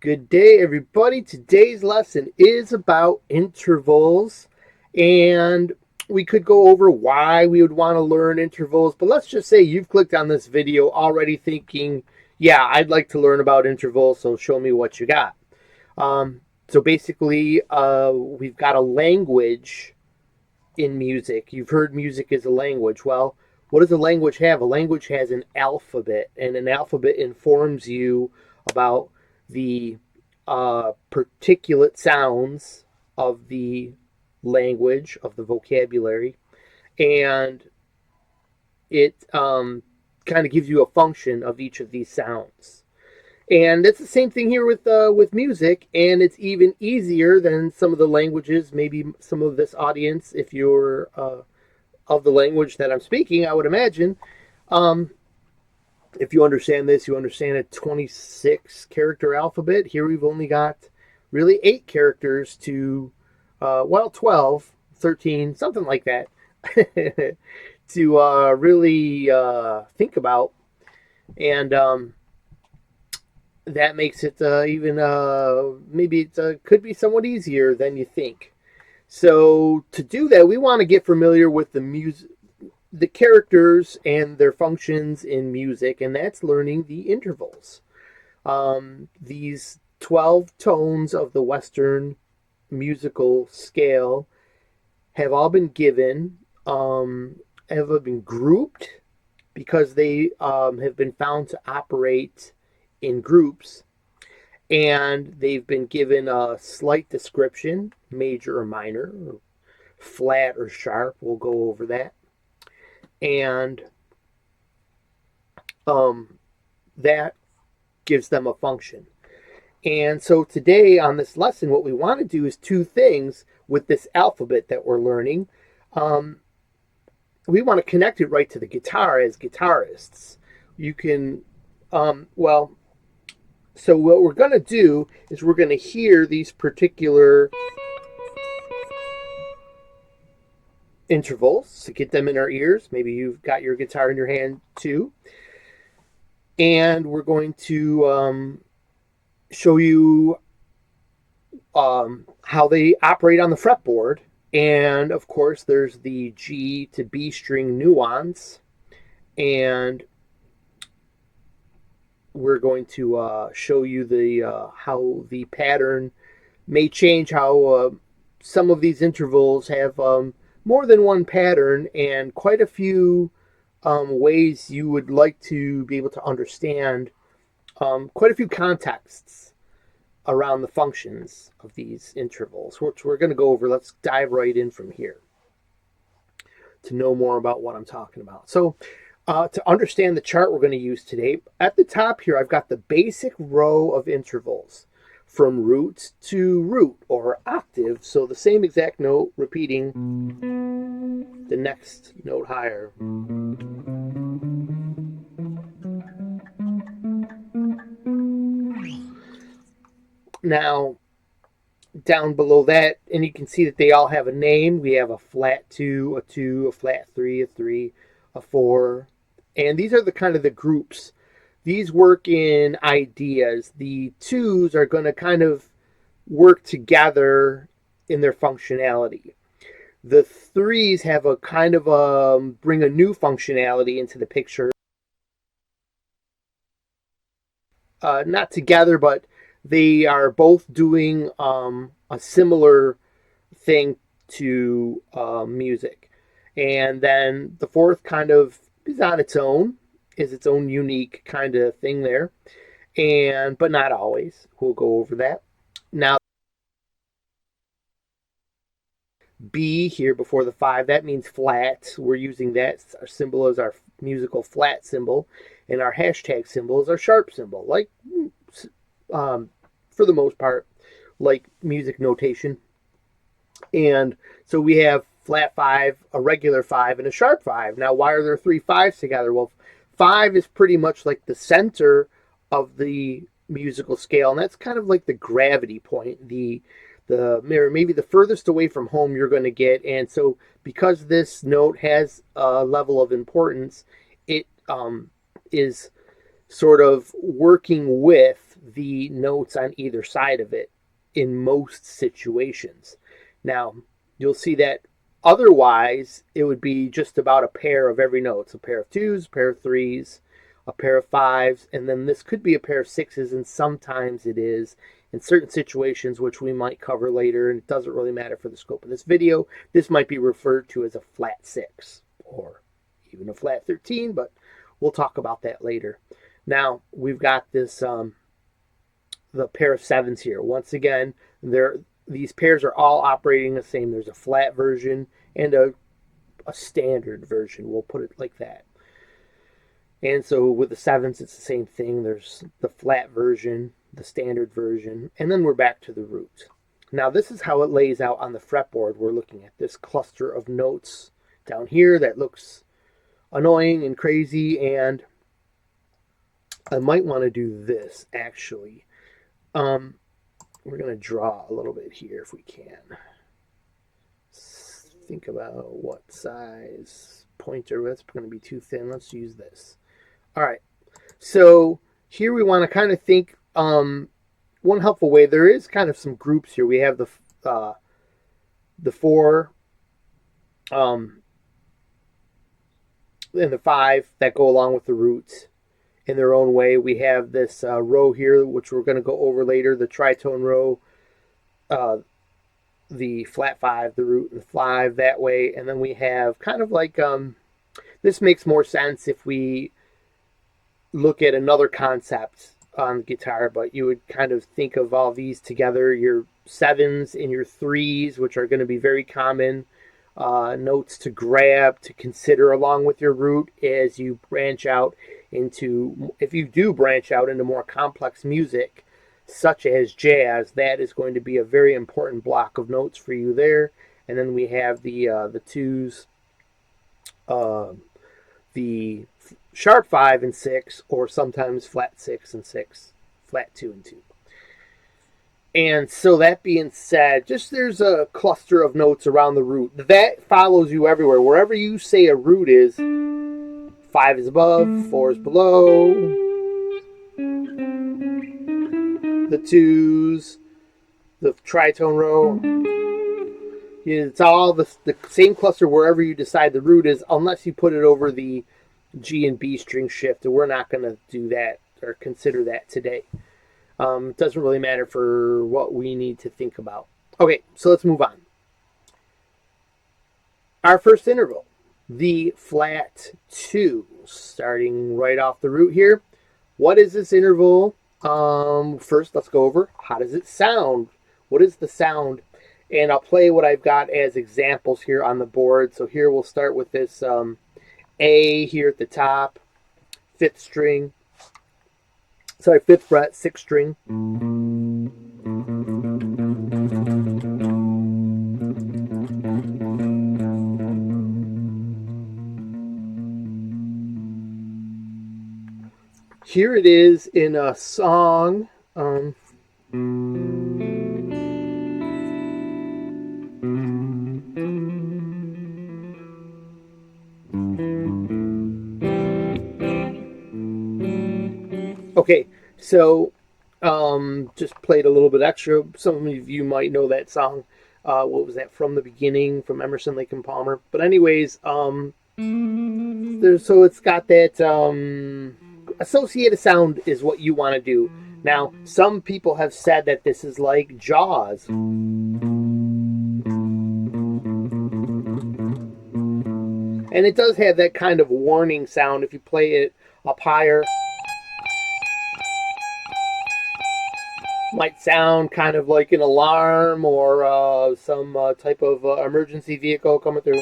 Good day, everybody. Today's lesson is about intervals, and we could go over why we would want to learn intervals, but let's just say you've clicked on this video already thinking, yeah, I'd like to learn about intervals, so show me what you got. So basically, we've got a language in music. You've heard music is a language. Well, what does a language have? A language has an alphabet, and an alphabet informs you about the particulate sounds of the language, of the vocabulary, and it kind of gives you a function of each of these sounds. And it's the same thing here with music, and it's even easier than some of the languages. Maybe some of this audience, if you're of the language that I'm speaking, I would imagine. If you understand this, you understand a 26 character alphabet. Here we've only got really 8 characters to, 12, 13, something like that, to really think about. And that makes it even, maybe it could be somewhat easier than you think. So to do that, we want to get familiar with the characters and their functions in music, and that's learning the intervals. These 12 tones of the Western musical scale have all been given, have been grouped because they have been found to operate in groups, and they've been given a slight description, major or minor, or flat or sharp. We'll go over that. And that gives them a function. And so today on this lesson, what we want to do is 2 things with this alphabet that we're learning. We want to connect it right to the guitar as guitarists. You can, so what we're going to do is we're going to hear these particular intervals to get them in our ears. Maybe you've got your guitar in your hand too. And we're going to show you how they operate on the fretboard. And of course, there's the G to B string nuance. And we're going to show you the how the pattern may change, how some of these intervals have more than one pattern and quite a few ways you would like to be able to understand quite a few contexts around the functions of these intervals, which we're going to go over. Let's dive right in from here to know more about what I'm talking about. So to understand the chart we're going to use today, at the top here I've got the basic row of intervals from root to root or octave, so the same exact note repeating the next note higher. Now down below that, and you can see that they all have a name. We have a flat 2, a 2, a flat 3, a 3, a 4, and these are the kind of the groups. These work in ideas. The 2s are going to kind of work together in their functionality. The 3s have a kind of bring a new functionality into the picture. Not together, but they are both doing a similar thing to music. And then the 4th kind of is on its own, is its own unique kind of thing there, but not always. We'll go over that. Now B here before the 5, that means flat. We're using that our symbol as our musical flat symbol, and our hashtag symbol is our sharp symbol, like for the most part, like music notation. And so we have flat 5, a regular 5, and a sharp 5. Now, why are there 3 5s together? Well, 5 is pretty much like the center of the musical scale, and that's kind of like the gravity point, the mirror, maybe the furthest away from home you're going to get. And so because this note has a level of importance, it is sort of working with the notes on either side of it in most situations. Now, you'll see that otherwise it would be just about a pair of every note. It's a pair of twos, a pair of threes, a pair of fives, and then this could be a pair of sixes, and sometimes it is in certain situations, which we might cover later, and it doesn't really matter for the scope of this video. This might be referred to as a flat 6 or even a flat 13, but we'll talk about that later. Now, we've got this, the pair of 7s here. Once again, these pairs are all operating the same. There's a flat version and a standard version. We'll put it like that. And so with the 7s, it's the same thing. There's the flat version, the standard version, and then we're back to the root. Now, this is how it lays out on the fretboard. We're looking at this cluster of notes down here that looks annoying and crazy, and I might want to do this, actually. We're going to draw a little bit here if we can. Think about what size pointer. That's going to be too thin. Let's use this. All right. So here we want to kind of think one helpful way. There is kind of some groups here. We have the 4 and the 5 that go along with the roots in their own way. We have this row here, which we're going to go over later, the tritone row, the flat 5, the root, and the 5 that way. And then we have kind of like, this makes more sense if we look at another concept on guitar, but you would kind of think of all these together, your 7s and your 3s, which are going to be very common notes to grab, to consider along with your root as you branch out into, if you do branch out into more complex music, such as jazz, that is going to be a very important block of notes for you there. And then we have the 2s, the sharp 5 and 6, or sometimes flat 6 and 6, flat 2 and 2. And so that being said, just there's a cluster of notes around the root. That follows you everywhere. Wherever you say a root is, 5 is above, 4 is below, the 2s, the tritone row. It's all the same cluster wherever you decide the root is, unless you put it over the G and B string shift, and we're not going to do that or consider that today. It doesn't really matter for what we need to think about. Okay, so let's move on. Our first interval, the flat 2, starting right off the root here. What is this interval? First, let's go over how does it sound? What is the sound? And I'll play what I've got as examples here on the board. So here we'll start with this A here at the top, 5th string. Sorry, 5th fret, 6th string. Here it is in a song. Okay, so just played a little bit extra. Some of you might know that song. What was that? From the Beginning, from Emerson, Lake and Palmer. But anyways, so it's got that associated sound is what you want to do. Now, some people have said that this is like Jaws. And it does have that kind of warning sound if you play it up higher. Might sound kind of like an alarm or some type of emergency vehicle coming through.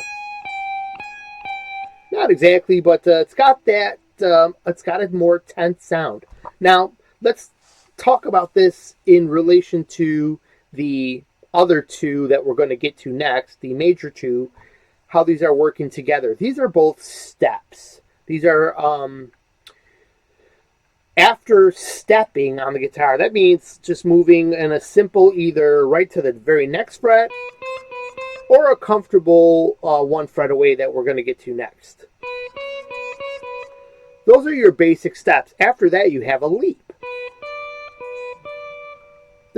Not exactly, but it's got that, it's got a more tense sound. Now, let's talk about this in relation to the other 2 that we're going to get to next, the major 2, how these are working together. These are both steps. These are after stepping on the guitar. That means just moving in a simple either right to the very next fret or a comfortable 1 fret away that we're going to get to next. Those are your basic steps. After that, you have a leap.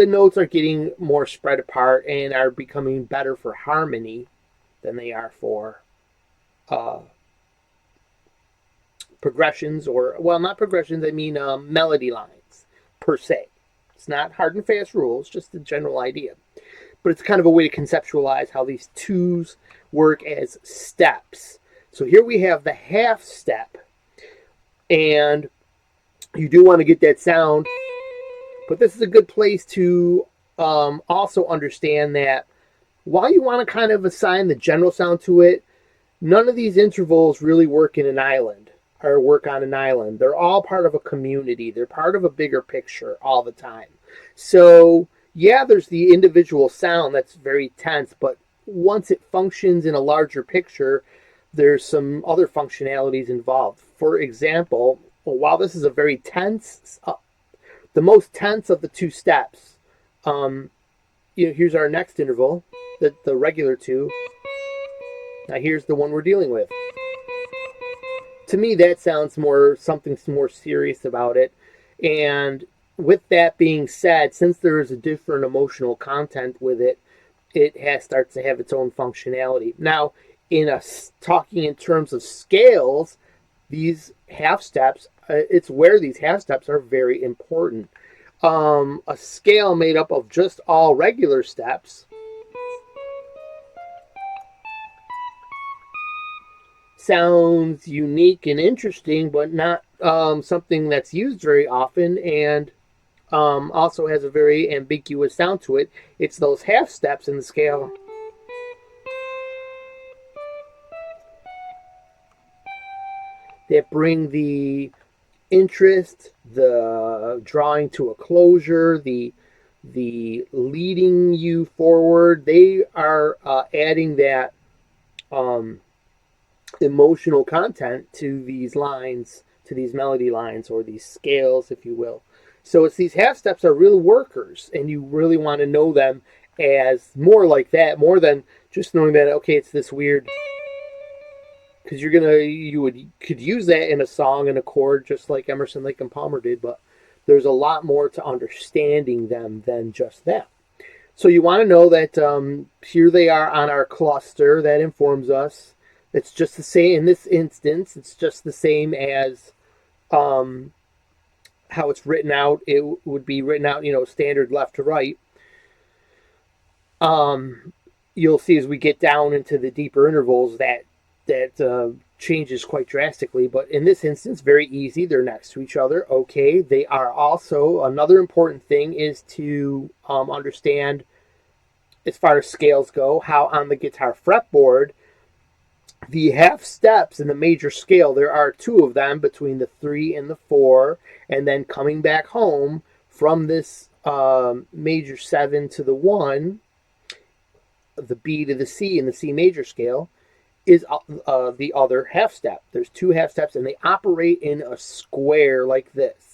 the notes are getting more spread apart and are becoming better for harmony than they are for progressions, or, well, not progressions, I mean melody lines per se. It's not hard and fast rules, just a general idea. But it's kind of a way to conceptualize how these twos work as steps. So here we have the half step, and you do want to get that sound, but this is a good place to also understand that while you want to kind of assign the general sound to it, none of these intervals really work in an island or work on an island. They're all part of a community. They're part of a bigger picture all the time. So yeah, there's the individual sound that's very tense, but once it functions in a larger picture, there's some other functionalities involved. For example, while this is a very tense, the most tense of the two steps, here's our next interval, the regular two. Now here's the one we're dealing with. To me, that sounds something more serious about it. And with that being said, since there is a different emotional content with it, it starts to have its own functionality. Now, talking in terms of scales, these half steps, it's where these half steps are very important. A scale made up of just all regular steps sounds unique and interesting, but not something that's used very often, and also has a very ambiguous sound to it. It's those half steps in the scale that bring the interest, the drawing to a closure, the leading you forward. They are adding that emotional content to these lines, to these melody lines, or these scales, if you will. So it's these half steps are real workers, and you really want to know them as more like that, more than just knowing that, okay, it's this weird, because could use that in a song and a chord, just like Emerson, Lake and Palmer did, but there's a lot more to understanding them than just that. So you want to know that here they are on our cluster. That informs us. It's just the same in this instance. It's just the same as how it's written out. It would be written out, standard left to right. You'll see as we get down into the deeper intervals that changes quite drastically. But in this instance, very easy. They're next to each other. Okay. They are also, another important thing is to understand, as far as scales go, how on the guitar fretboard, the half steps in the major scale, there are two of them between the 3 and the 4, and then coming back home from this major 7 to the 1, the B to the C in the C major scale, is the other half step. There's two half steps, and they operate in a square like this.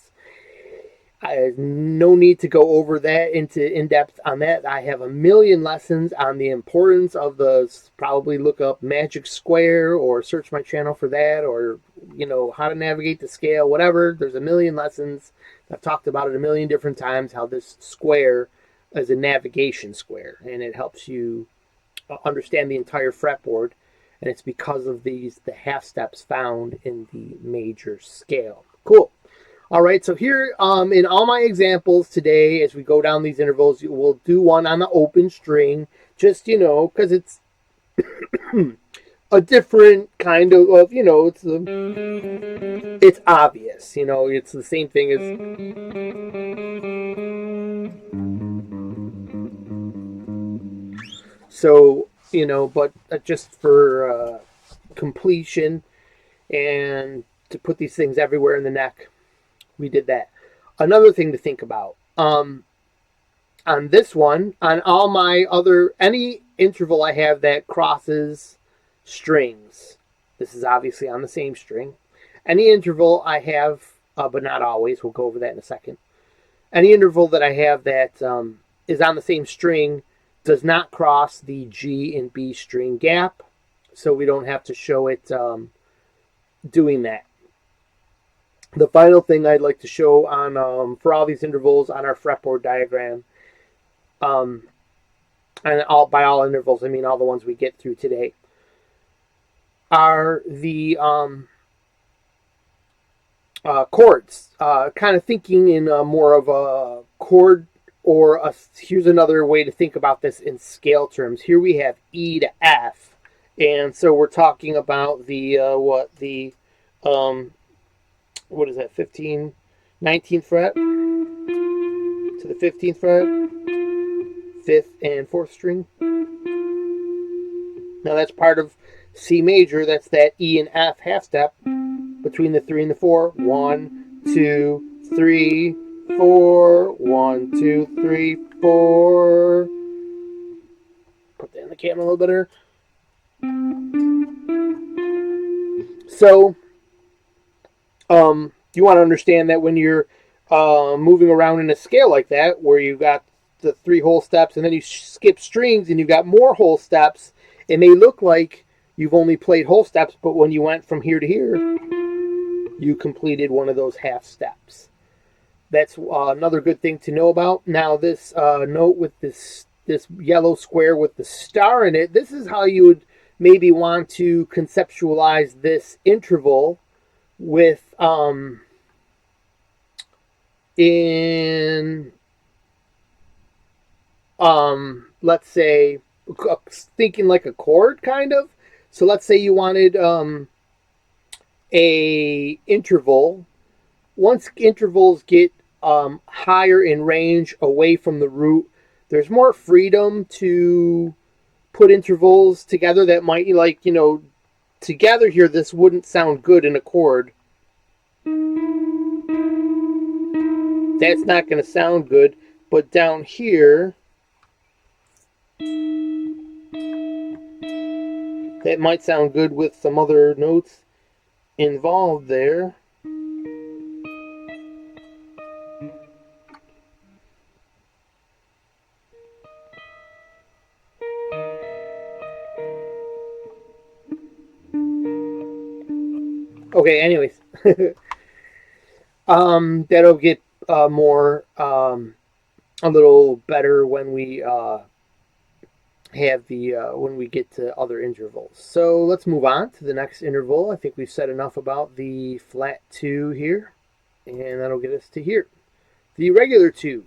No need to go over that in depth on that. I have a million lessons on the importance of those. Probably look up magic square or search my channel for that, or how to navigate the scale, whatever. There's a million lessons. I've talked about it a million different times, how this square is a navigation square, and it helps you understand the entire fretboard, and it's because of the half steps found in the major scale. Cool. All right, so here in all my examples today, as we go down these intervals, we'll do one on the open string, just, because it's a different kind of it's obvious, it's the same thing as, so, but just for completion and to put these things everywhere in the neck, we did that. Another thing to think about, on this one, on all my any interval I have that crosses strings, this is obviously on the same string. Any interval I have, but not always, we'll go over that in a second. Any interval that I have that is on the same string does not cross the G and B string gap, so we don't have to show it doing that. The final thing I'd like to show on for all these intervals on our fretboard diagram and by all intervals, I mean all the ones we get through today, are the chords. Kind of thinking in more of a chord, or here's another way to think about this in scale terms. Here we have E to F, and so we're talking about the what is that, 19th fret to the 15th fret, 5th and 4th string. Now that's part of C major. That's that E and F half step between the 3 and the 4. 1, 2, 3, 4. 1, 2, 3, 4. Put that in the camera a little better. So, you want to understand that when you're moving around in a scale like that, where you've got the 3 whole steps and then you skip strings and you've got more whole steps, it may look like you've only played whole steps, but when you went from here to here, you completed one of those half steps. That's another good thing to know about. Now this note with this yellow square with the star in it, this is how you would maybe want to conceptualize this interval with in let's say thinking like a chord kind of. So let's say you wanted a interval. Once intervals get higher in range away from the root, there's more freedom to put intervals together that might, like, you know, together here, this wouldn't sound good in a chord. That's not going to sound good. But down here, that might sound good with some other notes involved there. Okay, anyways. That'll get more a little better when we have the when we get to other intervals. So let's move on to the next interval. I think we've said enough about the flat 2 here, and that'll get us to here. The regular 2,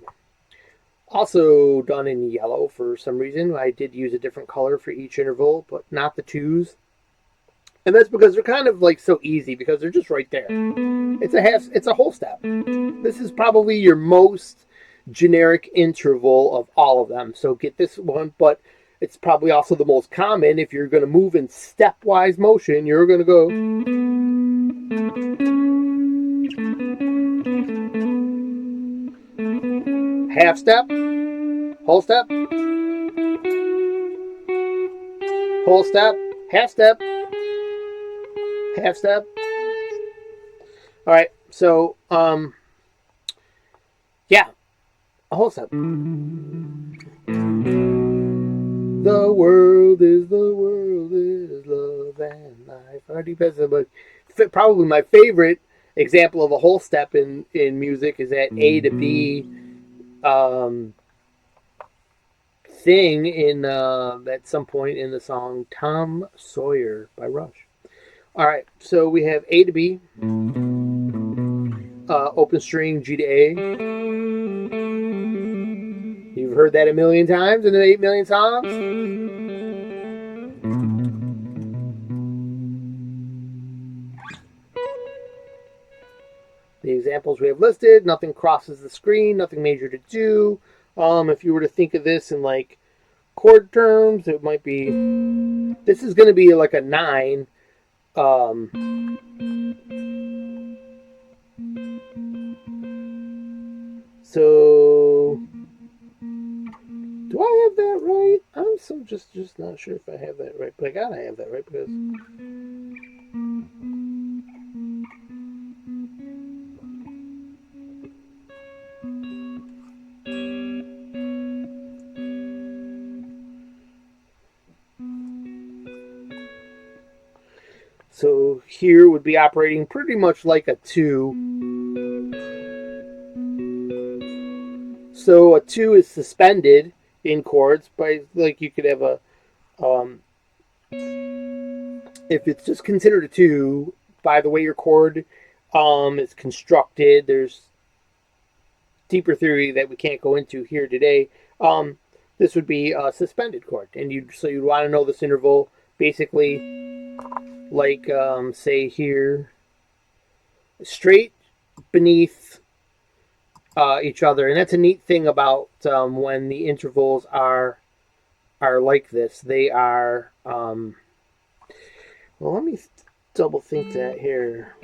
also done in yellow for some reason. I did use a different color for each interval, but not the 2s. And that's because they're kind of like so easy, because they're just right there. It's a whole step. This is probably your most generic interval of all of them. So get this one, but it's probably also the most common. If you're going to move in stepwise motion, you're going to go half step, whole step, whole step, half step, half step. All right, so yeah, a whole step. The world is love and life. But probably my favorite example of a whole step in music is that A to B thing in at some point in the song Tom Sawyer by Rush. All right, so we have A to B, open string G to A. You've heard that a million times in the 8 million songs. The examples we have listed, nothing crosses the screen, nothing major to do. If you were to think of this in like chord terms, it might be, this is going to be like a 9. So do I have that right? I'm so just not sure if I have that right, but I gotta have that right, because so here would be operating pretty much like a 2. So a 2 is suspended, in chords. By like you could have a if it's just considered a 2 by the way your chord is constructed. There's deeper theory that we can't go into here today. This would be a suspended chord, and you'd want to know this interval basically, like say here, straight beneath each other, and that's a neat thing about when the intervals are like this. They are well. Let me double think that here.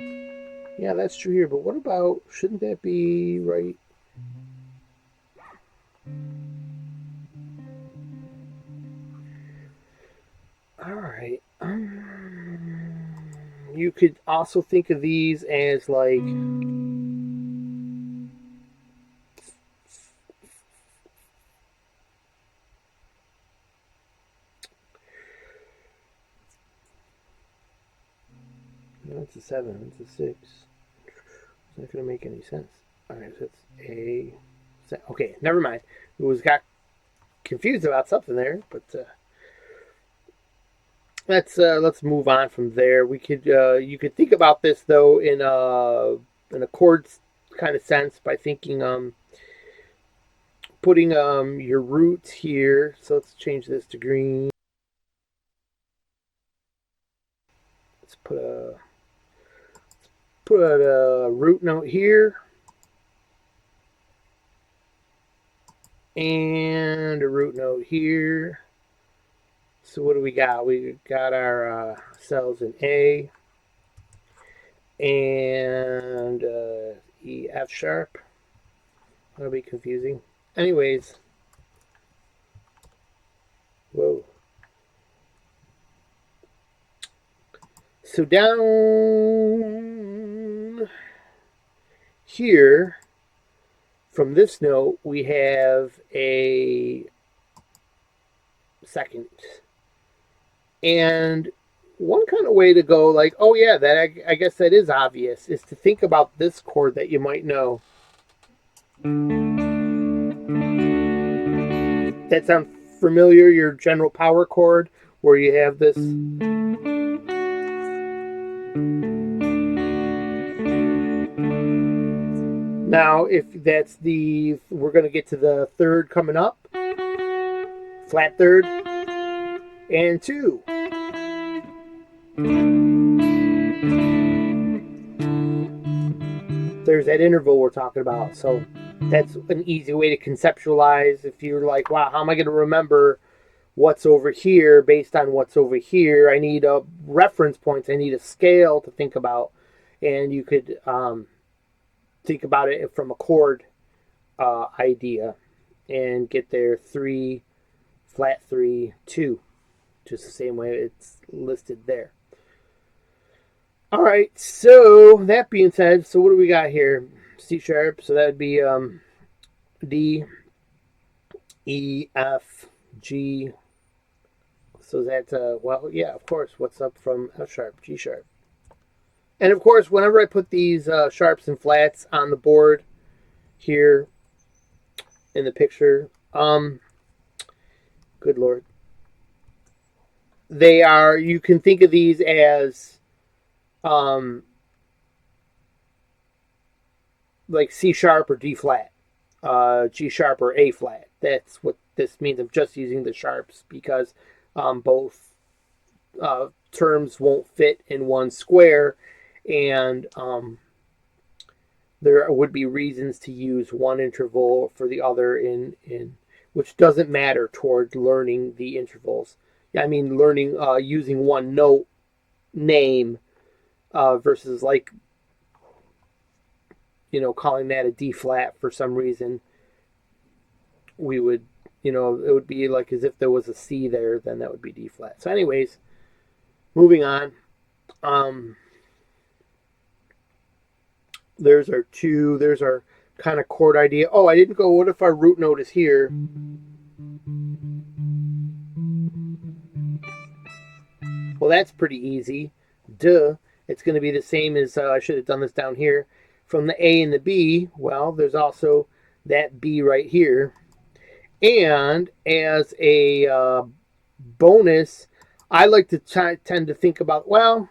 Yeah, that's true here, but what about, shouldn't that be right? All right. You could also think of these as like no, it's a 7, it's a 6. It's not going to make any sense. All right, so it's a. Okay, never mind. It was got confused about something there, but let's move on from there. We could you could think about this though in a chords kind of sense by thinking putting your roots here. So let's change this to green. Let's put a root note here and a root note here. So what do we got? We got our cells in A and E, F sharp. That'll be confusing. Anyways, whoa. So down here, from this note, we have a second. And one kind of way to go, like, oh yeah, that I guess that is obvious, is to think about this chord that you might know. That sounds familiar, your general power chord, where you have this. Now, if that's the, we're going to get to the third coming up, flat third, and 2. There's that interval we're talking about. So that's an easy way to conceptualize. If you're like, wow, how am I going to remember what's over here based on what's over here? I need a reference points. I need a scale to think about. And you could think about it from a chord idea and get there 3, flat 3, 2. Just the same way it's listed there. All right, so that being said, so what do we got here? C sharp, so that would be D, E, F, G. So that's, well, yeah, of course, what's up from F sharp, G sharp. And of course, whenever I put these sharps and flats on the board here in the picture, good Lord, they are, you can think of these as like C sharp or D flat, G sharp or A flat. That's what this means. I'm just using the sharps because both terms won't fit in one square, and there would be reasons to use one interval for the other in which doesn't matter toward learning the intervals. I mean, learning using one note name versus like, you know, calling that a D flat for some reason. We would, you know, it would be like as if there was a C there, then that would be D flat. So anyways, moving on. There's our 2, there's our kind of chord idea. Oh, I didn't go, what if our root note is here? Well, that's pretty easy. Duh. It's going to be the same as, I should have done this down here. From the A and the B, well, there's also that B right here. And as a bonus, I like to tend to think about, well,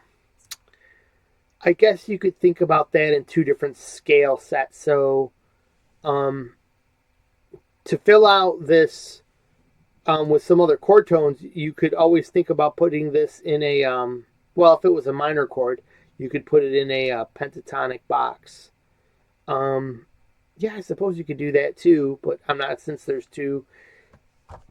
I guess you could think about that in two different scale sets. So um, to fill out this with some other chord tones, you could always think about putting this in a, well, if it was a minor chord, you could put it in a pentatonic box. Yeah, I suppose you could do that too, but I'm not, since there's two,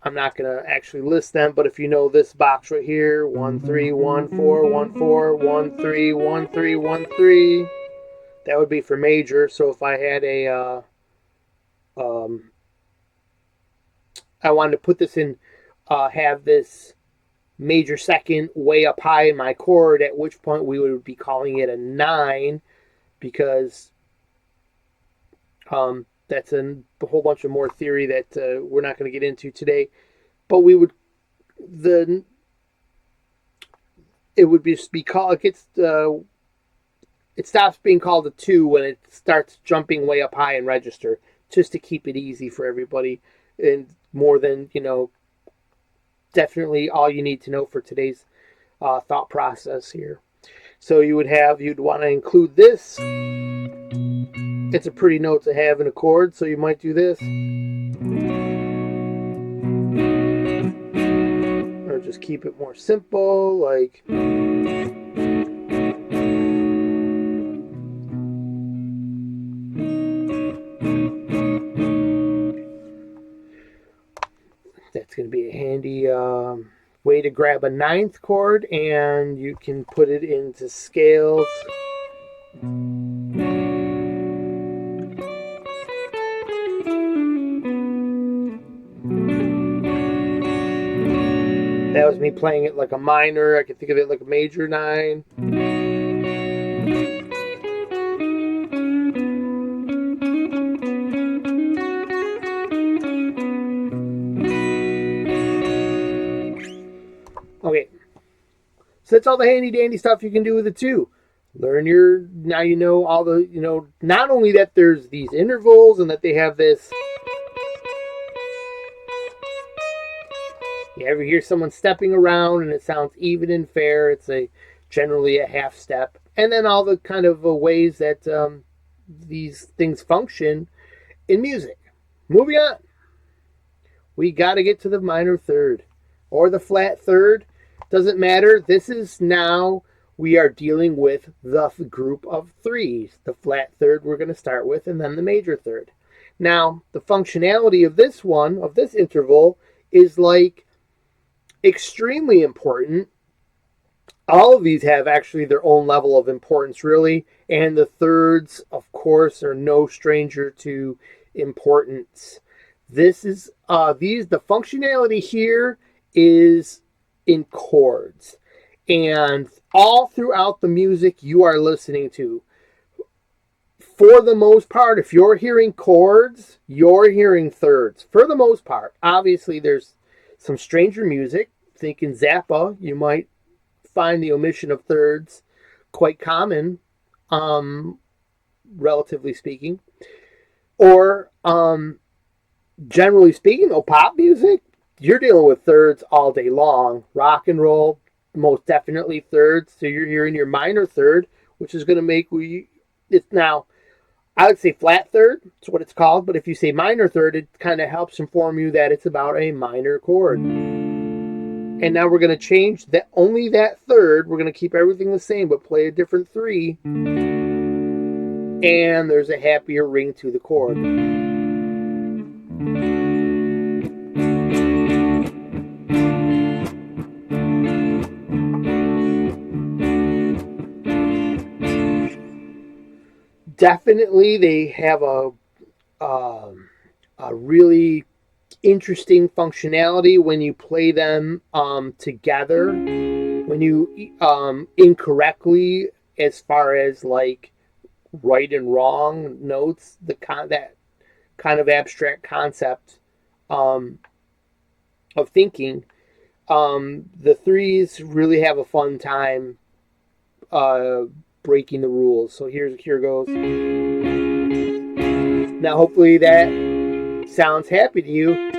I'm not going to actually list them. But if you know this box right here, 1 3 1 4 1 4 1 3 1 3 1 3, that would be for major. So if I had a um, I wanted to put this in, have this major second way up high in my chord, at which point we would be calling it a 9, because that's a whole bunch of more theory that we're not going to get into today. But we would, the it would just be called, it gets it stops being called a 2 when it starts jumping way up high in register, just to keep it easy for everybody, and more than, you know, definitely all you need to know for today's thought process here. So you'd want to include this. It's a pretty note to have in a chord, so you might do this, or just keep it more simple, like. That's going to be a handy way to grab a 9th chord, and you can put it into scales. That was me playing it like a minor. I could think of it like a major 9. Okay, so that's all the handy dandy stuff you can do with it too. Learn your, now you know all the, you know, not only that there's these intervals and that they have this. You ever hear someone stepping around and it sounds even and fair? It's generally a half step. And then all the kind of ways that these things function in music. Moving on. We got to get to the minor third or the flat third. Doesn't matter. This is now, we are dealing with the group of threes. The flat third we're going to start with, and then the major third. Now, the functionality of this one, of this interval, is like extremely important. All of these have actually their own level of importance, really, and the thirds, of course, are no stranger to importance. This is the functionality here is in chords, and all throughout the music you are listening to, for the most part, if you're hearing chords, you're hearing thirds for the most part. Obviously, there's some stranger music. Think in Zappa, you might find the omission of thirds quite common, relatively speaking. Or generally speaking, though, pop music, you're dealing with thirds all day long. Rock and roll, most definitely thirds. So you're hearing your minor third, which is going to make it's now, I would say flat third. That's what it's called. But if you say minor third, it kind of helps inform you that it's about a minor chord. And now we're going to change that, only that third. We're going to keep everything the same, but play a different 3. And there's a happier ring to the chord. Definitely, they have a really interesting functionality when you play them together. When you incorrectly, as far as like right and wrong notes, that kind of abstract concept of thinking, the threes really have a fun time breaking the rules. So here goes. Now hopefully that sounds happy to you.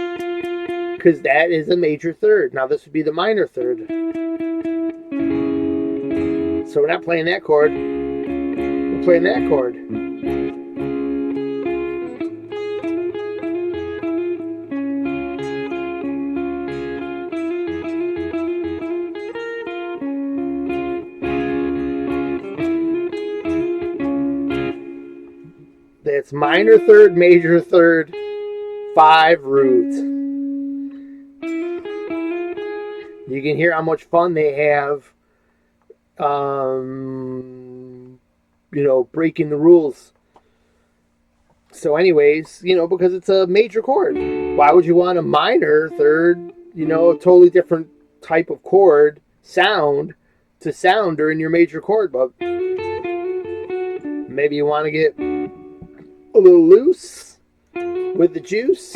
because that is a major third. Now this would be the minor third. So we're not playing that chord. We're playing that chord. That's minor third, major third, 5 root. You can hear how much fun they have, you know, breaking the rules. So anyways, you know, because it's a major chord. Why would you want a minor third, you know, a totally different type of chord sound to sound during your major chord? But maybe you want to get a little loose with the juice.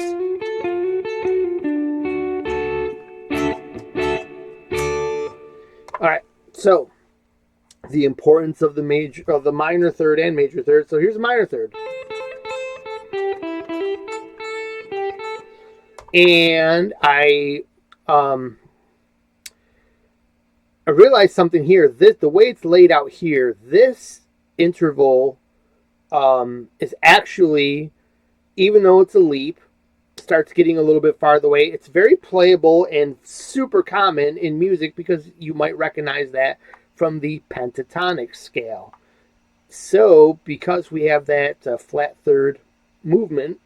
All right, so the importance of the minor third and major third. So here's a minor third. And I realized something here. The way it's laid out here, this interval is actually, even though it's a leap, starts getting a little bit farther away. It's very playable and super common in music because you might recognize that from the pentatonic scale. So because we have that flat third movement,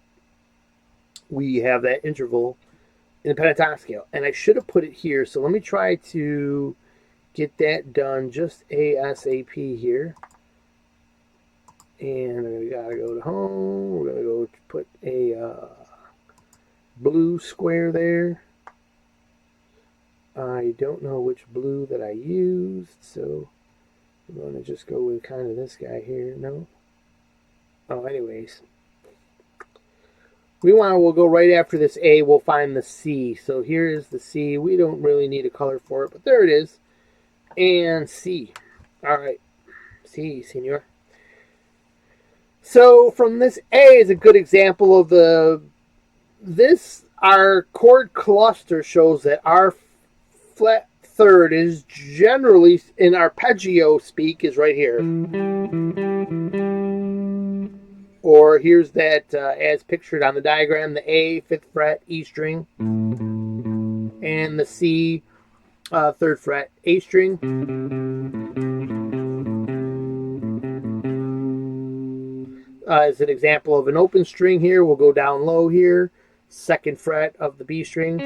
we have that interval in the pentatonic scale. And I should have put it here. So let me try to get that done just ASAP here. And we gotta go to home. We're gonna go put a blue square there. I don't know which blue that I used, so I'm going to just go with kind of this guy here. No? Oh, anyways. We'll go right after this A, we'll find the C. So here is the C. We don't really need a color for it, but there it is. And C. All right. C, senor. So from this A is a good example of our chord cluster shows that our flat third is generally, in arpeggio speak, is right here. Or here's that, as pictured on the diagram, the A, 5th fret, E string, and the C, 3rd fret, A string. As an example of an open string here, we'll go down low here, 2nd fret of the B string.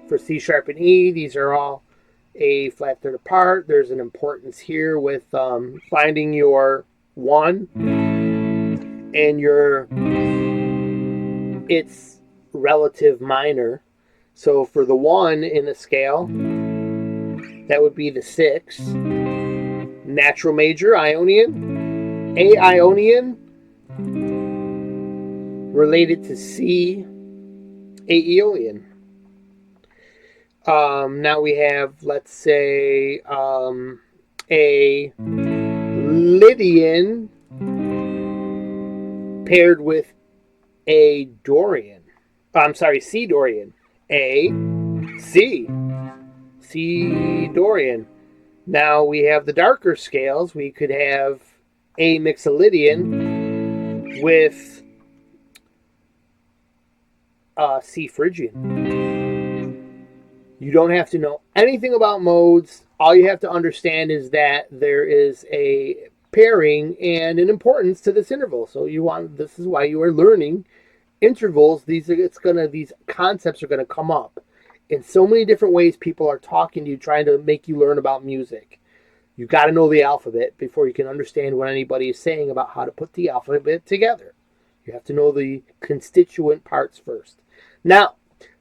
For C sharp and E, these are all a flat third apart. There's an importance here with finding your 1 and its relative minor. So for the 1 in the scale, that would be the 6. Natural major, Ionian. A Ionian related to C Aeolian. Now we have, let's say, a Lydian paired with a Dorian. I'm sorry, C Dorian. A, C. C Dorian. Now we have the darker scales. We could have a Mixolydian with C Phrygian. You don't have to know anything about modes. All you have to understand is that there is a pairing and an importance to this interval. So this is why you are learning intervals. These concepts are gonna come up in so many different ways. People are talking to you, trying to make you learn about music. You got to know the alphabet before you can understand what anybody is saying about how to put the alphabet together. You have to know the constituent parts first. Now,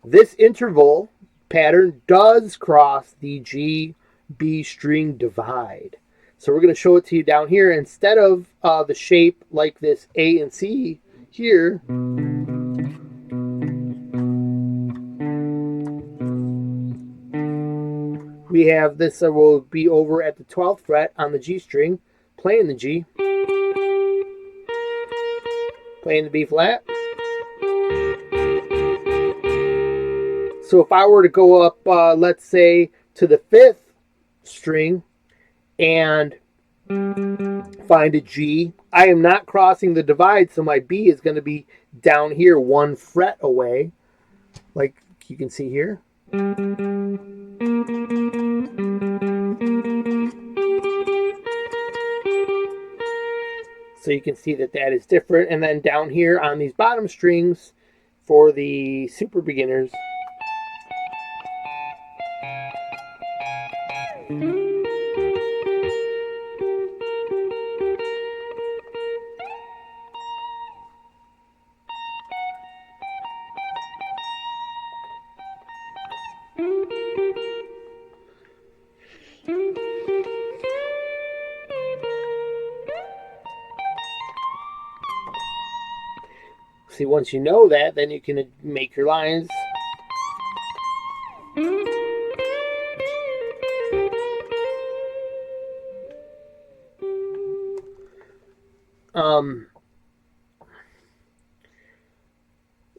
this interval pattern does cross the G-B string divide. So we're going to show it to you down here. Instead of the shape like this A and C here, we have this will be over at the 12th fret on the G string, playing the G, playing the B flat, So if I were to go up, let's say, to the 5th string and find a G, I am not crossing the divide, so my B is going to be down here 1 fret away, like you can see here. So you can see that that is different. And then down here on these bottom strings for the super beginners, see, once you know that, then you can make your lines.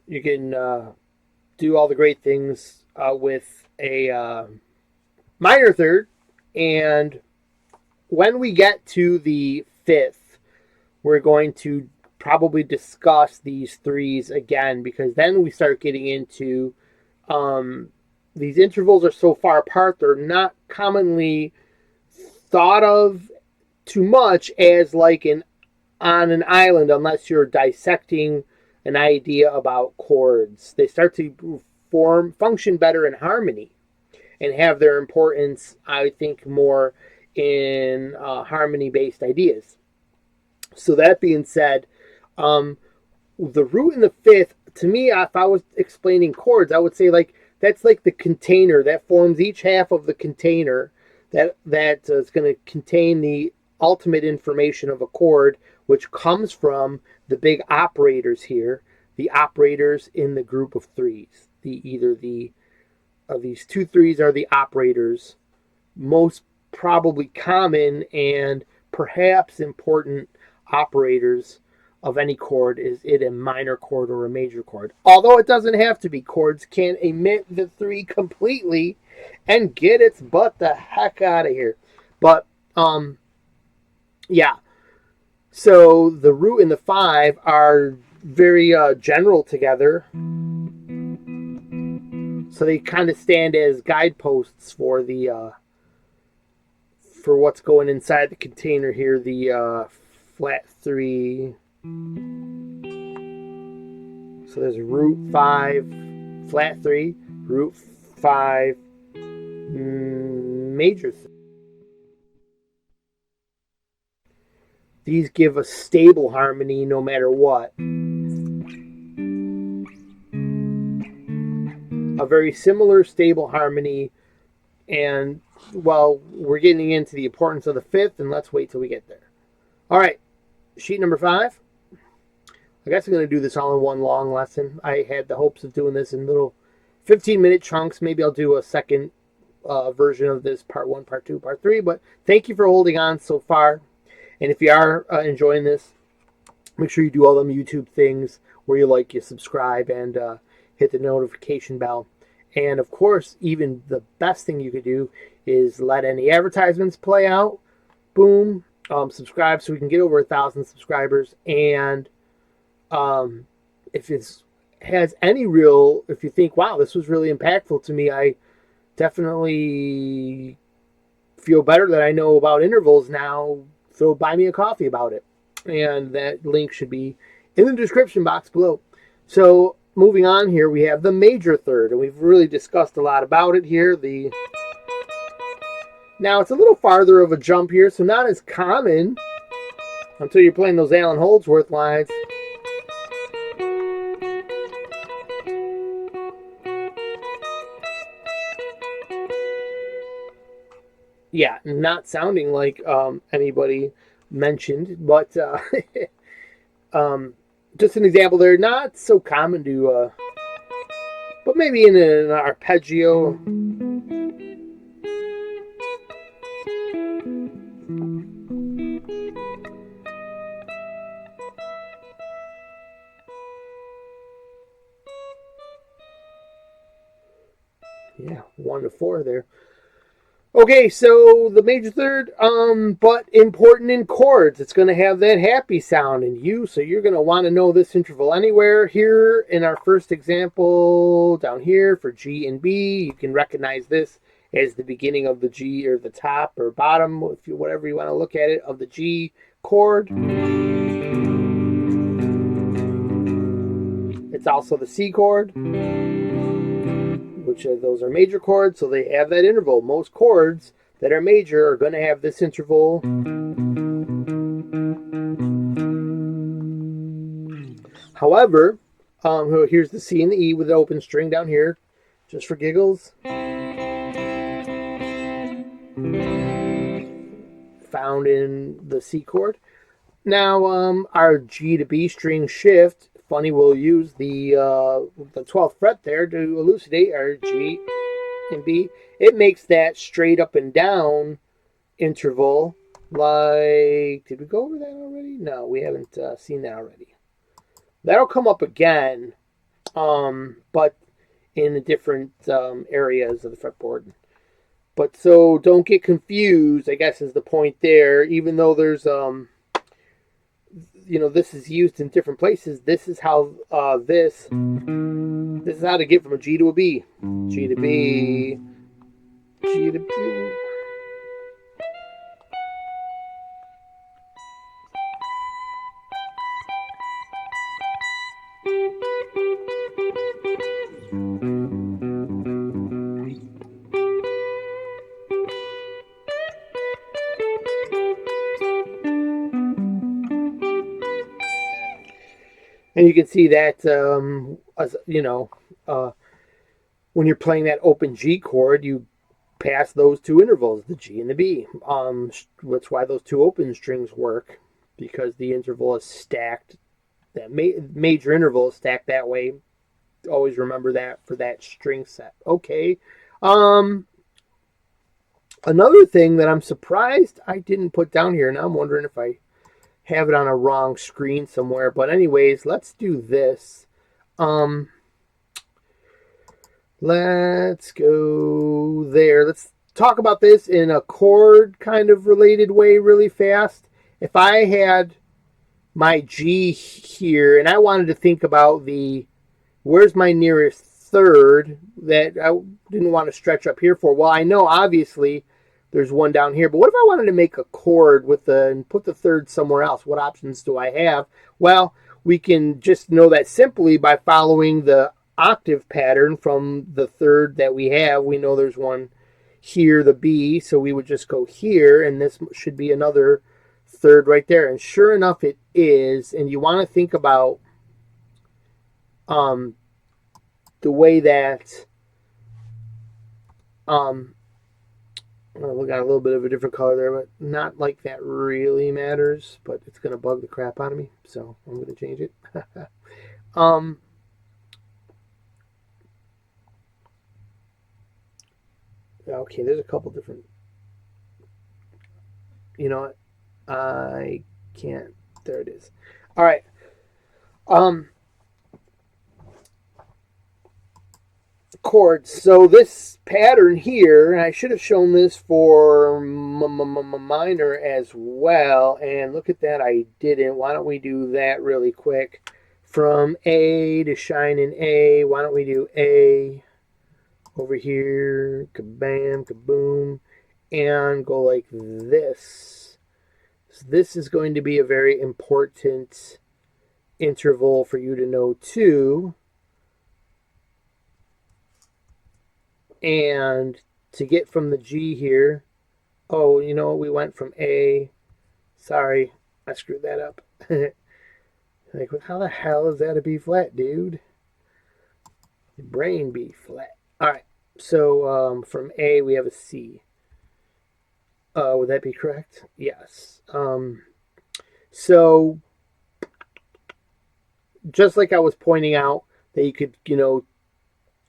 You can do all the great things with a minor third. And when we get to the 5th, we're going to probably discuss these 3s again, because then we start getting into these intervals are so far apart, they're not commonly thought of too much as like on an island, unless you're dissecting an idea about chords. They start to function better in harmony and have their importance, I think, more in harmony-based ideas. So that being said, the root in the 5th, to me, if I was explaining chords, I would say like that's like the container that forms each half of the container that is going to contain the ultimate information of a chord, which comes from the big operators here, the operators in the group of 3s. These 2 3s are the operators, most probably common and perhaps important operators of any chord. Is it a minor chord or a major chord? Although it doesn't have to be. Chords can omit the 3 completely and get its butt the heck out of here. But yeah. So the root and the 5 are very general together. So they kind of stand as guideposts for the for what's going inside the container here. The flat 3. So there's root 5, flat 3, root 5, major 3. These give a stable harmony no matter what. A very similar stable harmony. And, well, we're getting into the importance of the 5th, and let's wait till we get there. All right, sheet number 5. I guess I'm going to do this all in one long lesson. I had the hopes of doing this in little 15-minute chunks. Maybe I'll do a second version of this, part 1, part 2, part 3. But thank you for holding on so far. And if you are enjoying this, make sure you do all them YouTube things where you subscribe, and hit the notification bell. And, of course, even the best thing you could do is let any advertisements play out. Boom. Subscribe so we can get over 1,000 subscribers. And if it has any if you think, wow, this was really impactful to me, I definitely feel better that I know about intervals now, so buy me a coffee about it. And that link should be in the description box below. So moving on here, we have the major third, and we've really discussed a lot about it here. Now it's a little farther of a jump here, so not as common until you're playing those Allen Holdsworth lines. Yeah, not sounding like anybody mentioned, but just an example there. Not so common to, but maybe in an arpeggio. Yeah, 1 to 4 there. Okay, so the major third, but important in chords. It's going to have that happy sound in you, so you're going to want to know this interval anywhere. Here in our first example, down here for G and B, you can recognize this as the beginning of the G, or the top or bottom, if you, whatever you want to look at it, of the G chord. It's also the C chord, which those are major chords, so they have that interval. Most chords that are major are going to have this interval. However, here's the C and the E with the open string down here, just for giggles. Found in the C chord. Now, our G to B string shift, funny, we'll use the 12th fret there to elucidate our G and B. It makes that straight up and down interval. Like, did we go over that already? No, we haven't seen that already. That'll come up again, but in the different areas of the fretboard. But so don't get confused, I guess, is the point there. Even though there's, you know, this is used in different places, this is how this is how to get from a G to a B. G to B, G to B. And you can see that, you know, when you're playing that open G chord, you pass those two intervals, the G and the B. That's why those two open strings work, because the interval is stacked. That major interval is stacked that way. Always remember that for that string set. Okay. Another thing that I'm surprised I didn't put down here, and I'm wondering if I have it on a wrong screen somewhere, but anyways, let's do this. Let's go there. Let's talk about this in a chord kind of related way really fast. If I had my G here and I wanted to think about where's my nearest third that I didn't want to stretch up here for. Well, I know obviously there's one down here, but what if I wanted to make a chord and put the third somewhere else? What options do I have? Well, we can just know that simply by following the octave pattern from the third that we have. We know there's one here, the B, so we would just go here, and this should be another third right there. And sure enough, it is. And you want to think about the way that we got a little bit of a different color there, but not like that really matters, but it's going to bug the crap out of me, so I'm going to change it. Okay, there's a couple different, you know what, I can't, there it is. All right. Chords. So this pattern here, I should have shown this for minor as well, and look at that, I didn't. Why don't we do that really quick? From A to shine in A, why don't we do A over here, kabam, kaboom, and go like this. So this is going to be a very important interval for you to know too. And to get from the G here, oh, you know, we went from A. Sorry, I screwed that up. Like, how the hell is that a B flat, dude? Your brain B flat. All right, so from A we have a C. Would that be correct? Yes. So just like I was pointing out, that you could, you know,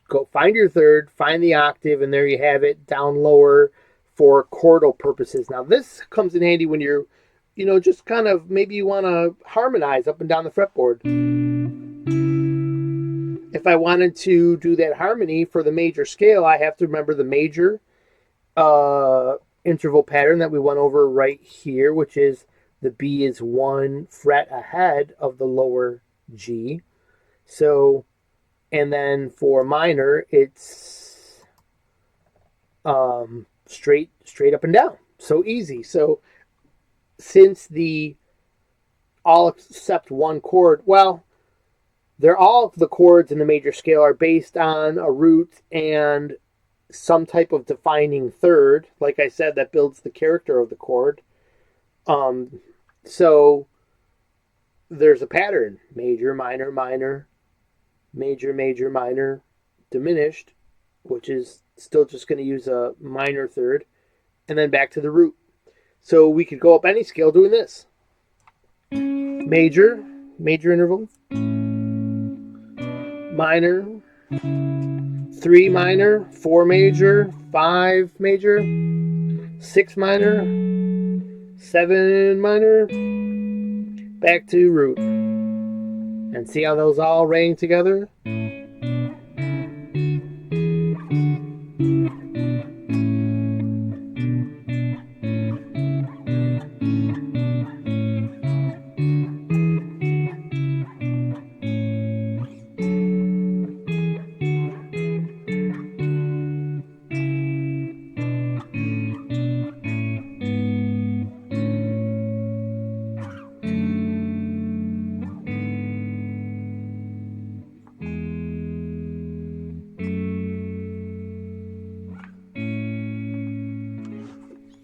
go find your third, find the octave, and there you have it, down lower for chordal purposes. Now this comes in handy when you're, you know, just kind of, maybe you want to harmonize up and down the fretboard. If if I wanted to do that harmony for the major scale, I have to remember the major interval pattern that we went over right here, which is the B is 1 fret ahead of the lower G. So, and then for minor, it's straight up and down. So easy. So since the all except one chord, well, they're all the chords in the major scale are based on a root and some type of defining third, like I said, that builds the character of the chord. So there's a pattern: major, minor, minor, major, major, minor, diminished, which is still just going to use a minor third, and then back to the root. So we could go up any scale doing this: major, major interval, minor, 3 minor, 4 major, 5 major, 6 minor, 7 minor, back to root. And see how those all ring together?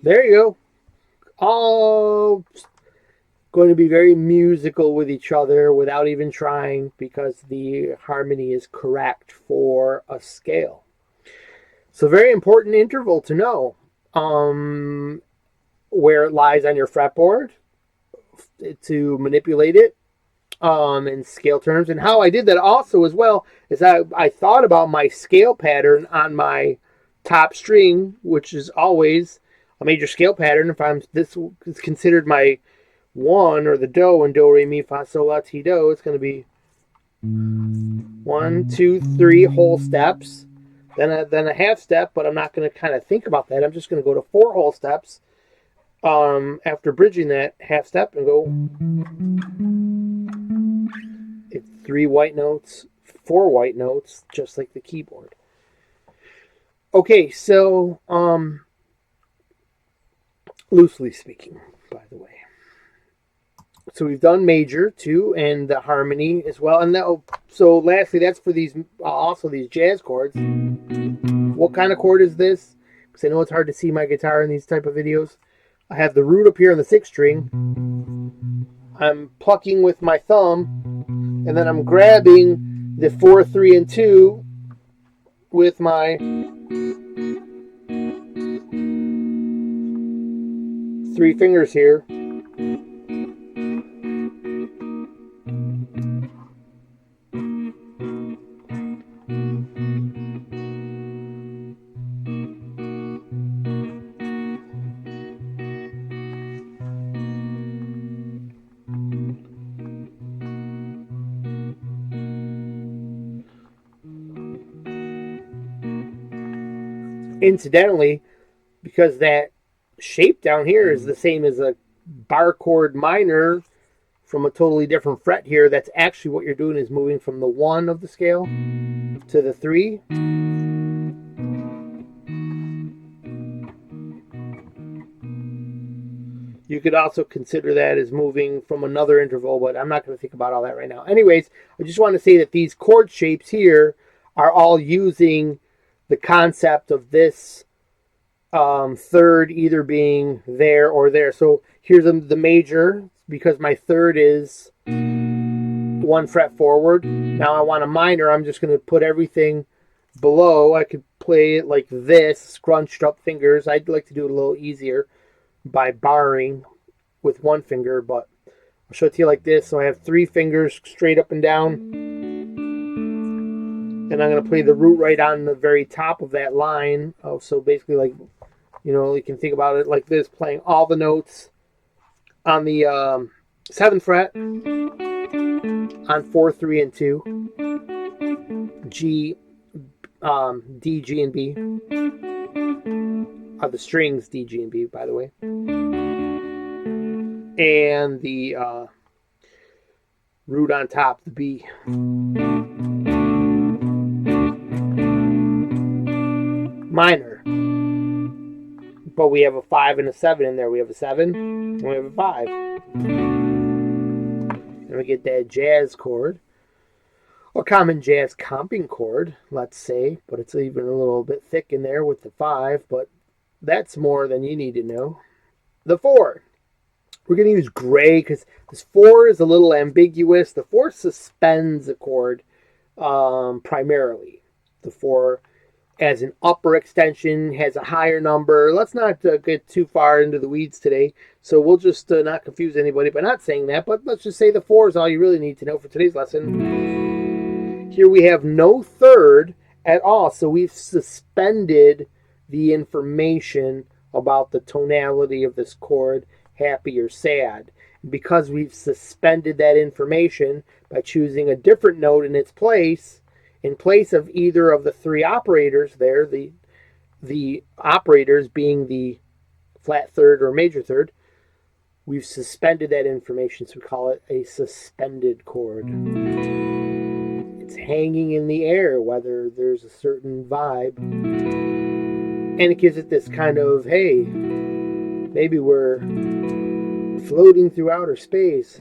There you go. All going to be very musical with each other without even trying, because the harmony is correct for a scale. So very important interval to know. Where it lies on your fretboard to manipulate it in scale terms. And how I did that also as well is I thought about my scale pattern on my top string, which is always a major scale pattern. If this is considered my 1 or the do, and do, re, mi, fa, sol, la, ti, do, it's going to be 1, 2, 3 whole steps, then a half step, but I'm not going to kind of think about that. I'm just going to go to 4 whole steps after bridging that half step and go. It's 3 white notes, 4 white notes, just like the keyboard. Okay, so loosely speaking, by the way. So we've done major too, and the harmony as well. And now, so lastly, that's for these also these jazz chords. What kind of chord is this? Because I know it's hard to see my guitar in these type of videos. I have the root up here on the 6th string. I'm plucking with my thumb, and then I'm grabbing the 4, 3, and 2 with my 3 fingers here. Incidentally, because that shape down here is the same as a bar chord minor from a totally different fret here, that's actually what you're doing is moving from the 1 of the scale to the 3. You could also consider that as moving from another interval, but I'm not going to think about all that right now. Anyways, I just want to say that these chord shapes here are all using the concept of this third either being there or there. So here's the major, because my third is 1 fret forward. Now I want a minor. I'm just going to put everything below. I could play it like this, scrunched up fingers. I'd like to do it a little easier by barring with 1 finger, but I'll show it to you like this. So I have 3 fingers straight up and down. And I'm going to play the root right on the very top of that line. Oh, so basically, like, you know, you can think about it like this, playing all the notes on the 7th fret on 4, 3, and 2. G, D, G, and B. The strings D, G, and B, by the way. And the root on top, the B. Minor. But we have a 5 and a 7 in there. We have a 7 and we have a 5. And we get that jazz chord. A common jazz comping chord, let's say. But it's even a little bit thick in there with the 5. But that's more than you need to know. The 4. We're going to use gray because this 4 is a little ambiguous. The 4 suspends a chord primarily. The 4 as an upper extension has a higher number. Let's not get too far into the weeds today. So we'll just not confuse anybody by not saying that. But let's just say the 4 is all you really need to know for today's lesson. Here we have no third at all. So we've suspended the information about the tonality of this chord, happy or sad. Because we've suspended that information by choosing a different note in its place, in place of either of the 3 operators there, the operators being the flat third or major third, we've suspended that information, so we call it a suspended chord. It's hanging in the air, whether there's a certain vibe. And it gives it this kind of, hey, maybe we're floating through outer space.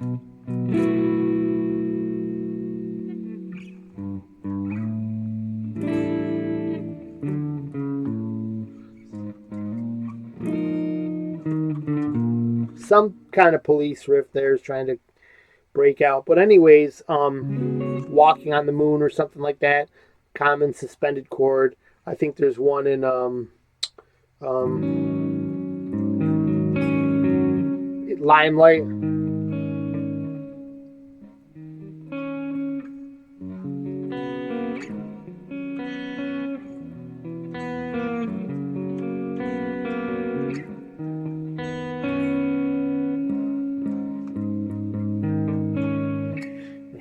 Some kind of police riff there is trying to break out. But anyways, Walking on the Moon or something like that. Common suspended chord. I think there's one in Limelight.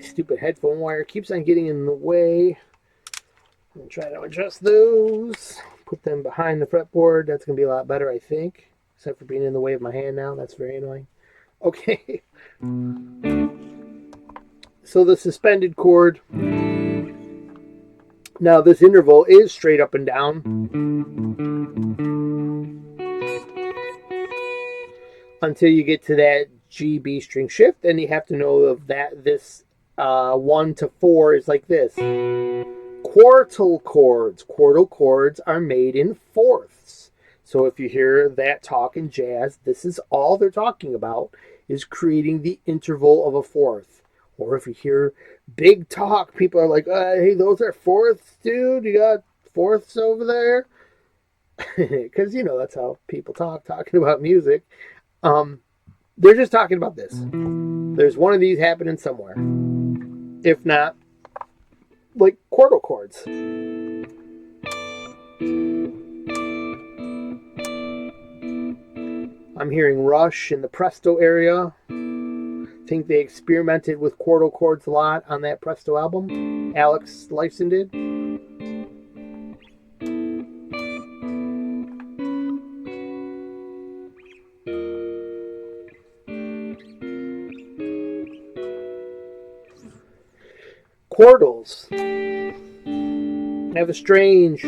Stupid headphone wire keeps on getting in the way. I'm going to try to adjust those. Put them behind the fretboard. That's going to be a lot better, I think. Except for being in the way of my hand now. That's very annoying. Okay. So the suspended chord. Now this interval is straight up and down. Until you get to that G, B string shift. And you have to know of that this 1 to 4 is like this. Quartal chords. Quartal chords are made in fourths. So if you hear that talk in jazz, this is all they're talking about, is creating the interval of a fourth. Or if you hear big talk, people are like, hey, those are fourths, dude. You got fourths over there? Because, you know, that's how people talking about music. They're just talking about this. There's one of these happening somewhere. If not, like quartal chords. I'm hearing Rush in the Presto area. I think they experimented with quartal chords a lot on that Presto album. Alex Lifeson did. Quartals have a strange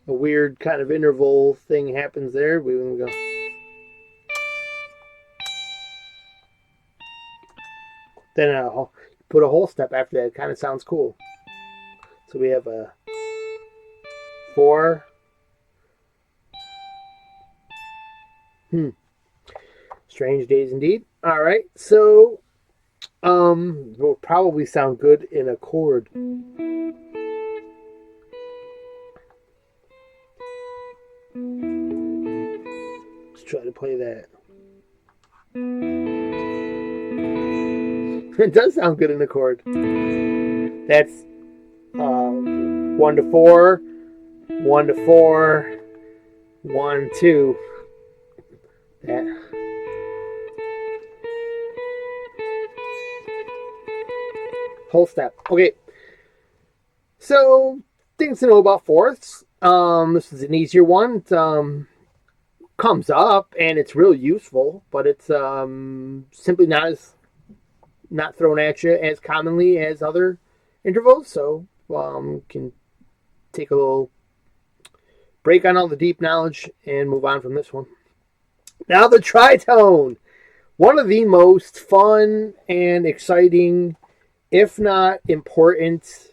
weird kind of interval thing happens there. We can go. Then I'll put a whole step after that. It kind of sounds cool. So we have a 4. Strange days indeed. All right, so will probably sound good in a chord. Let's try to play that. It does sound good in a chord. That's 1 to 4, 1 to 4, 1, 2. That. Whole step. Okay. So, things to know about fourths. This is an easier one. It comes up and it's real useful, but it's simply not thrown at you as commonly as other intervals. So, can take a little break on all the deep knowledge and move on from this one. Now the tritone. One of the most fun and exciting, if not important,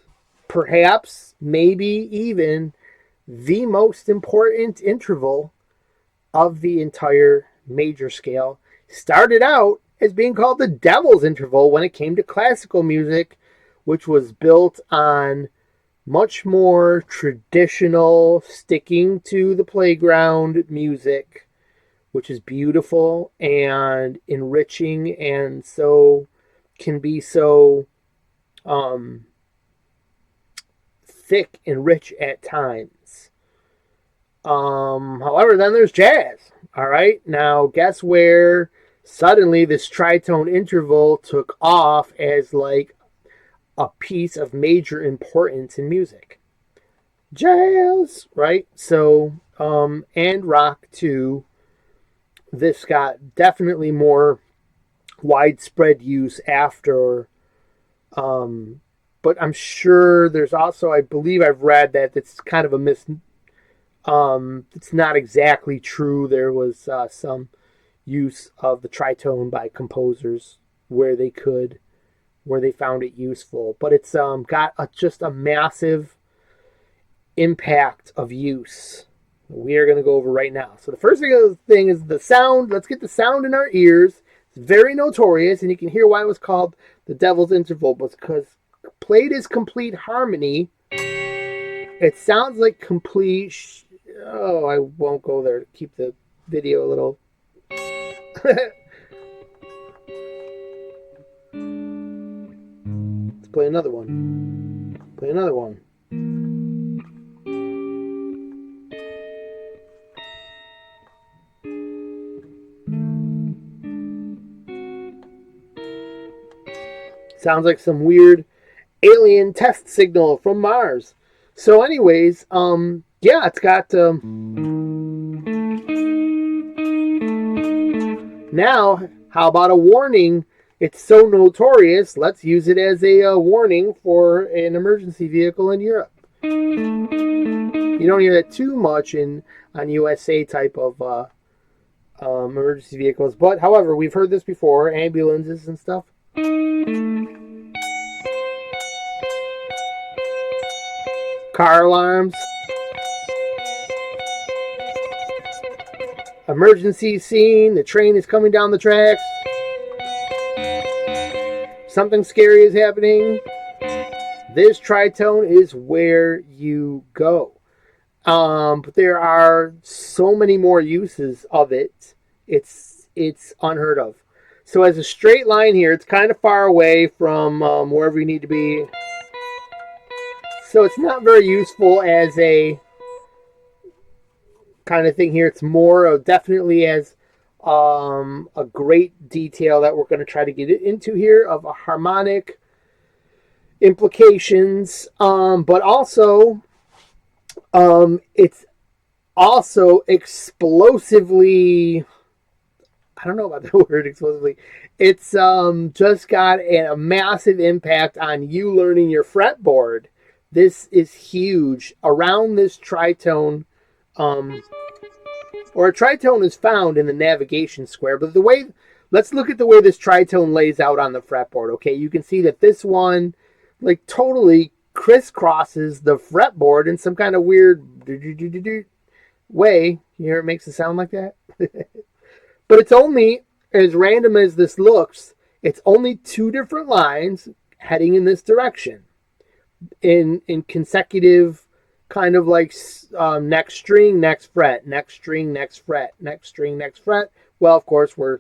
perhaps, maybe even the most important interval of the entire major scale. Started out as being called the devil's interval when it came to classical music, which was built on much more traditional, sticking to the playground music, which is beautiful and enriching and so can be so thick and rich at times. However, then there's jazz. All right, now guess where suddenly this tritone interval took off as like a piece of major importance in music. Jazz, right? So, and rock too. This got definitely more widespread use after, but I'm sure there's also, I believe I've read that it's kind of a it's not exactly true. There was some use of the tritone by composers where they found it useful, but it's got just a massive impact of use. We are going to go over right now. So the first thing is the sound. Let's get the sound in our ears. It's very notorious, and you can hear why it was called the devil's interval, because played as complete harmony, it sounds like complete. I won't go there to keep the video a little. Let's play another one. Play another one. Sounds like some weird alien test signal from Mars. So anyways, yeah, it's got now, how about a warning? It's so notorious, let's use it as a warning for an emergency vehicle in Europe. You don't hear that too much on USA type of emergency vehicles, but however, we've heard this before, ambulances and stuff. Car alarms. Emergency scene. The train is coming down the tracks. Something scary is happening. This tritone is where you go. But there are so many more uses of it. It's unheard of. So as a straight line here, it's kind of far away from wherever you need to be. So it's not very useful as a kind of thing here. It's more definitely as a great detail that we're going to try to get into here of a harmonic implications. But also, it's also explosively, I don't know about the word explosively. It's just got a massive impact on you learning your fretboard. This is huge. Around this tritone, or a tritone is found in the navigation square, but let's look at the way this tritone lays out on the fretboard, okay? You can see that this one, like, totally crisscrosses the fretboard in some kind of weird way. You hear it makes it sound like that? But it's only, as random as this looks, it's only two different lines heading in this direction. In consecutive kind of like next string, next fret, next string, next fret, next string, next fret. Well, of course, we're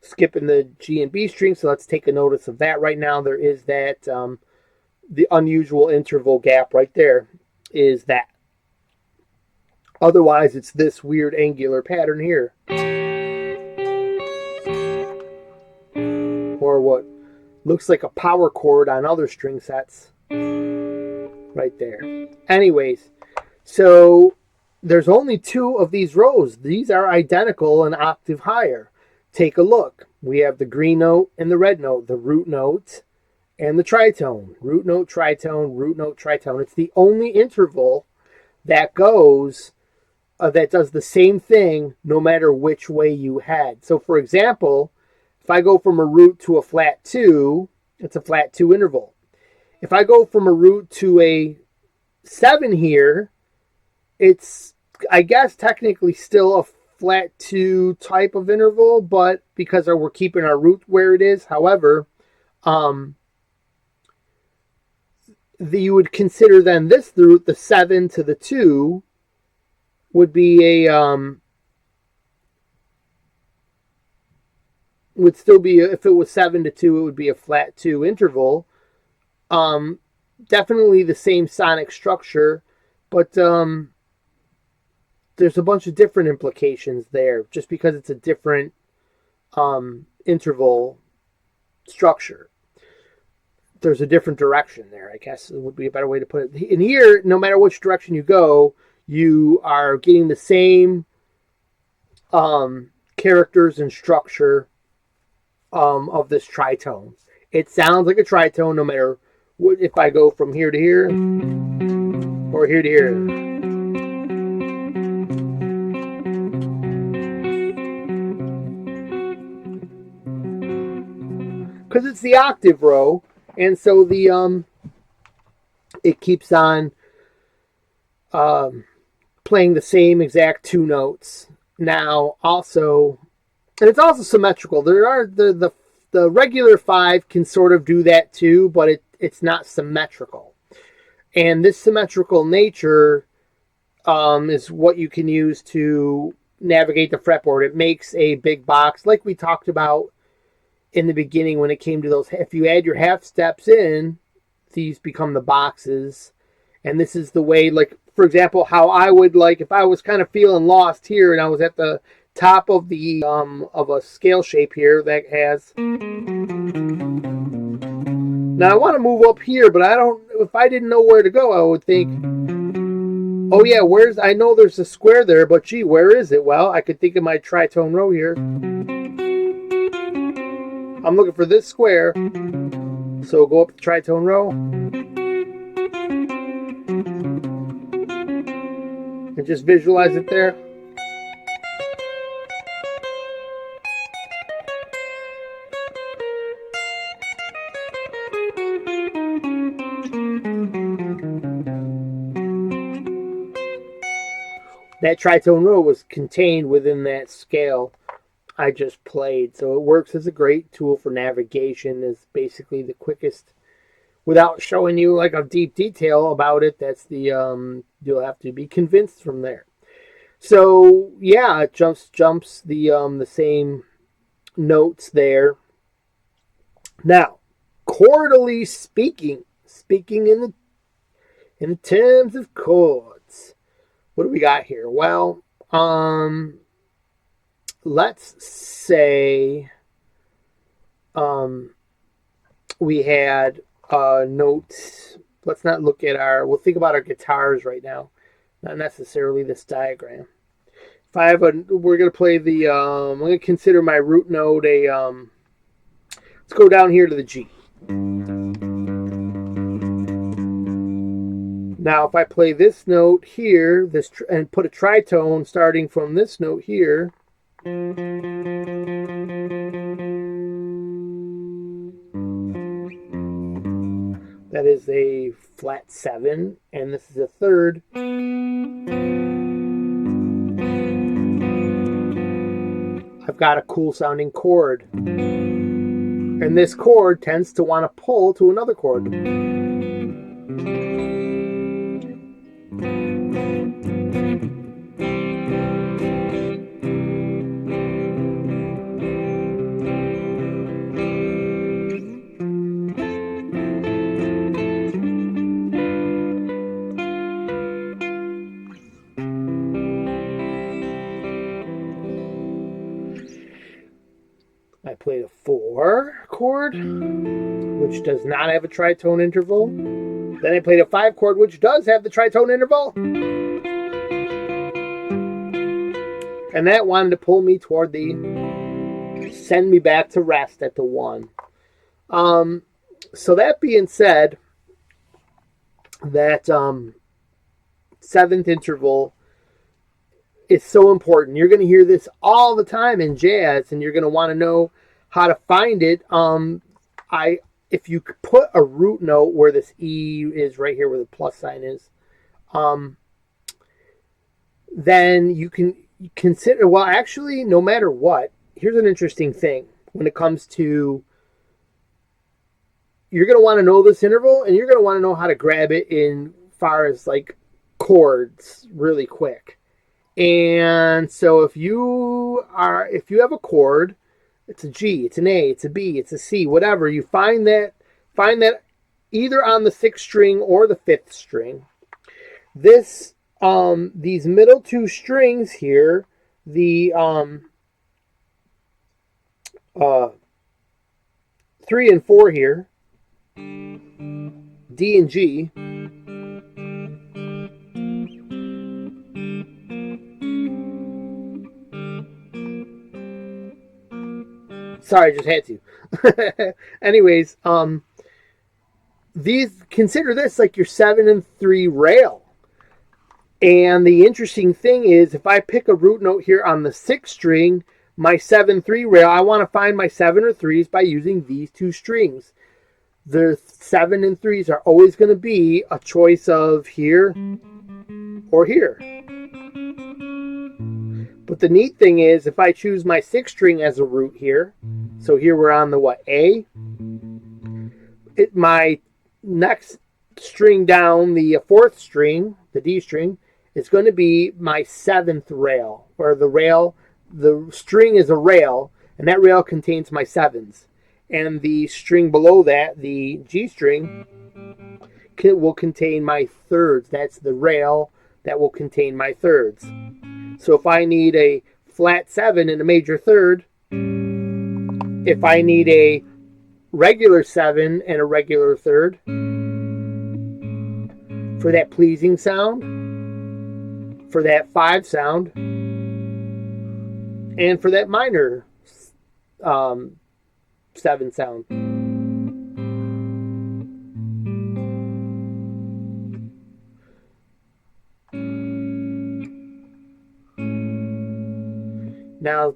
skipping the G and B string, so let's take a notice of that right now. There is that, the unusual interval gap right there is that. Otherwise, it's this weird angular pattern here. Looks like a power chord on other string sets right there. Anyways, so there's only 2 of these rows. These are identical an octave higher. Take a look. We have the green note and the red note, the root note and the tritone. Root note, tritone, root note, tritone. It's the only interval that goes, that does the same thing no matter which way you head. So for example, if I go from a root to a flat 2, it's a flat 2 interval. If I go from a root to a 7 here, it's, I guess, technically still a flat 2 type of interval, but because we're keeping our root where it is. However, you would consider then this root, the 7 to the 2, would be a, would still be, if it was 7 to 2, it would be a flat 2 interval. Definitely the same sonic structure, but there's a bunch of different implications there just because it's a different interval structure. There's a different direction there, I guess would be a better way to put it. In here, no matter which direction you go, you are getting the same characters and structure of this tritone. It sounds like a tritone no matter what, if I go from here to here or here to here. Because it's the octave row, and so the it keeps on playing the same exact 2 notes. Now also, and it's also symmetrical. There are the regular 5 can sort of do that too, but it's not symmetrical. And this symmetrical nature is what you can use to navigate the fretboard. It makes a big box, like we talked about in the beginning when it came to those. If you add your half steps in, these become the boxes. And this is the way, like, for example, how I would, like, if I was kind of feeling lost here and I was at the top of the of a scale shape here that has, now I want to move up here, but I don't, if I didn't know where to go, I would think, oh yeah, I know there's a square there, but gee, where is it? Well, I could think of my tritone row here. I'm looking for this square, so go up the tritone row and just visualize it there. That tritone row was contained within that scale I just played. So it works as a great tool for navigation. Is basically the quickest, without showing you like a deep detail about it. That's the you'll have to be convinced from there. So yeah, it jumps the same notes there. Now, chordally speaking in the terms of chords, what do we got here? Well, let's say we had notes. Let's not look at we'll think about our guitars right now, not necessarily this diagram. If I have we're going to play the, I'm going to consider my root note let's go down here to the G. Now, if I play this note here, and put a tritone starting from this note here, that is a flat 7, and this is a third. I've got a cool sounding chord. And this chord tends to want to pull to another chord. I played a 4 chord, which does not have a tritone interval. Then I played a 5 chord, which does have the tritone interval. And that wanted to pull me toward the, send me back to rest at the 1. So that being said, that 7th interval is so important. You're going to hear this all the time in jazz, and you're going to want to know how to find it. If you put a root note where this E is right here, where the plus sign is, then you can consider. Well, actually, no matter what, here's an interesting thing when it comes to. You're going to want to know this interval, and you're going to want to know how to grab it in far as like chords really quick. And so if you have a chord, it's a G, it's an A, it's a B, it's a C, whatever, you find that either on the 6th string or the 5th string. This these middle 2 strings here, the 3 and 4 here, D and G, sorry, I just had to. Anyways, consider this like your 7 and 3 rail. And the interesting thing is, if I pick a root note here on the 6th string, my 7-3 rail, I want to find my 7 or 3s by using these 2 strings. The 7 and 3s are always going to be a choice of here or here. But the neat thing is, if I choose my 6th string as a root here, so here we're on the what, A, my next string down, the 4th string, the D string, is going to be my 7th rail, where the string is a rail, and that rail contains my 7s. And the string below that, the G string, will contain my 3rds. That's the rail that will contain my 3rds. So if I need a flat 7 in a major 3rd, if I need a regular 7 and a regular 3rd, for that pleasing sound, for that 5 sound, and for that minor 7 sound. Now,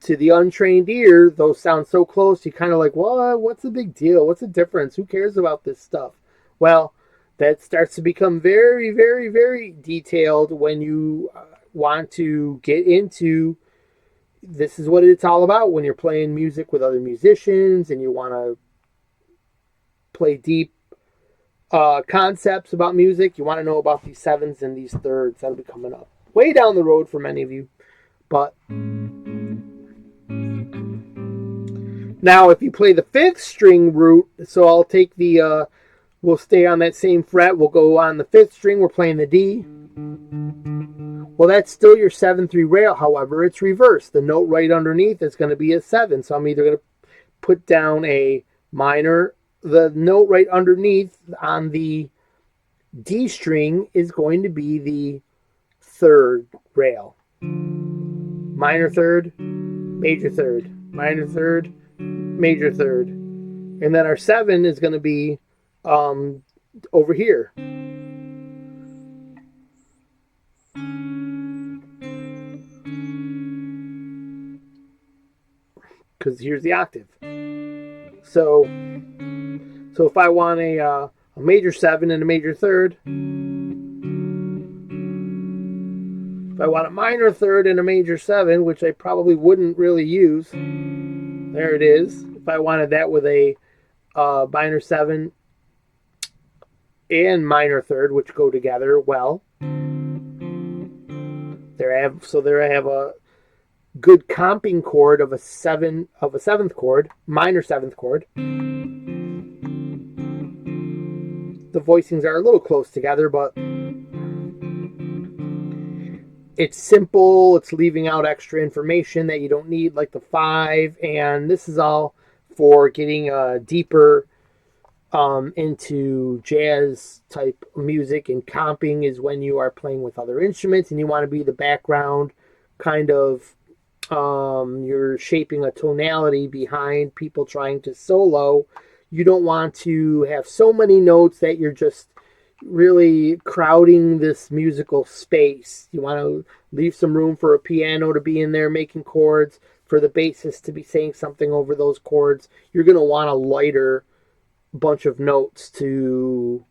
to the untrained ear, those sound so close, you kind of like, what? What's the big deal? What's the difference? Who cares about this stuff? Well, that starts to become very, very, very detailed when you want to get into, this is what it's all about when you're playing music with other musicians and you want to play deep concepts about music. You want to know about these 7s and these 3rds. That'll be coming up way down the road for many of you. But now if you play the 5th string root, so I'll take the, we'll stay on that same fret. We'll go on the 5th string. We're playing the D. Well, that's still your 7-3 rail. However, it's reversed. The note right underneath is going to be a 7. So I'm either going to put down a minor. The note right underneath on the D string is going to be the 3rd rail. Minor 3rd, major 3rd, minor 3rd, major 3rd. And then our 7 is going to be over here. Because here's the octave. So if I want a major 7 and a major 3rd, if I want a minor 3rd and a major 7, which I probably wouldn't really use, there it is. If I wanted that with a minor 7 and minor 3rd, which go together well, there I have a good comping chord of a 7th chord, minor 7th chord. The voicings are a little close together, but it's simple. It's leaving out extra information that you don't need, like the 5. And this is all for getting deeper into jazz type music. And comping is when you are playing with other instruments and you want to be the background kind of, you're shaping a tonality behind people trying to solo. You don't want to have so many notes that you're just really crowding this musical space. You want to leave some room for a piano to be in there making chords, for the bassist to be saying something over those chords. You're going to want a lighter bunch of notes to